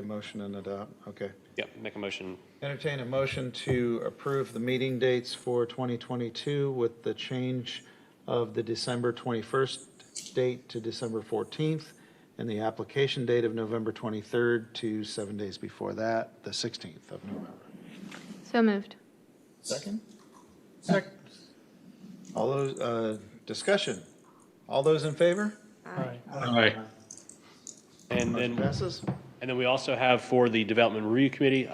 motion and adopt, okay.
Yep, make a motion.
Entertain a motion to approve the meeting dates for 2022 with the change of the December 21st date to December 14th and the application date of November 23rd to 7 days before that, the 16th of November.
So moved.
Second? Second. All those, discussion. All those in favor?
Aye.
And
Motion
then,
passes?
and then we also have for the Development Review Committee,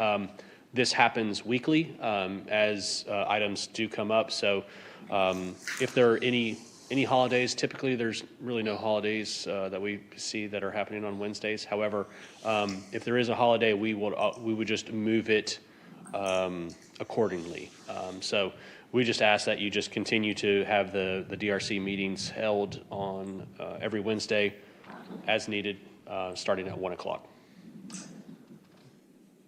this happens weekly as items do come up. So if there are any holidays, typically there's really no holidays that we see that are happening on Wednesdays. However, if there is a holiday, we would just move it accordingly. So we just ask that you just continue to have the DRC meetings held on every Wednesday as needed, starting at 1 o'clock.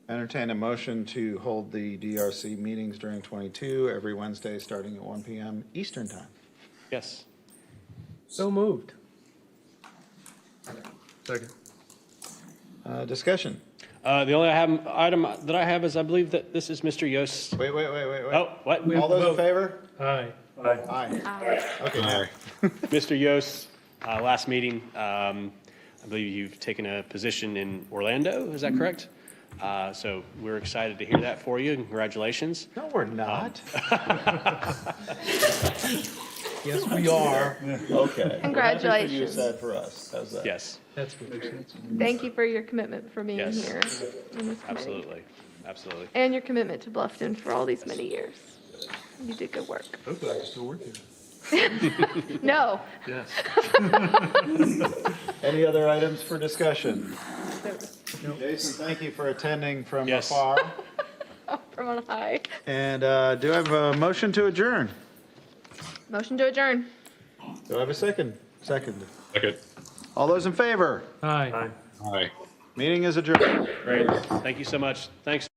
Entertain a motion to hold the DRC meetings during 22 every Wednesday, starting at 1 PM Eastern Time.
Yes.
So moved.
Second.
Discussion.
The only item that I have is I believe that this is Mr. Yost.
Wait.
Oh, what?
All those in favor?
Aye.
Aye. Okay.
Mr. Yost, last meeting, I believe you've taken a position in Orlando, is that correct? So we're excited to hear that for you, and congratulations.
No, we're not.
Yes, we are.
Okay.
Congratulations.
You said for us. How's that?
Yes,
That's good.
Thank you for your commitment for being
Yes.
here. in this committee.
absolutely.
And your commitment to Bluffton for all these many years. You did good work.
Hopefully I can still work here.
No.
Yes.
Any other items for discussion? Jason, thank you for attending from
Yes.
afar.
From on high.
And do I have a motion to adjourn?
Motion to adjourn.
Do I have a second? Second.
Second.
All those in favor?
Aye.
Aye.
Meeting is adjourned.
Great, thank you so much. Thanks.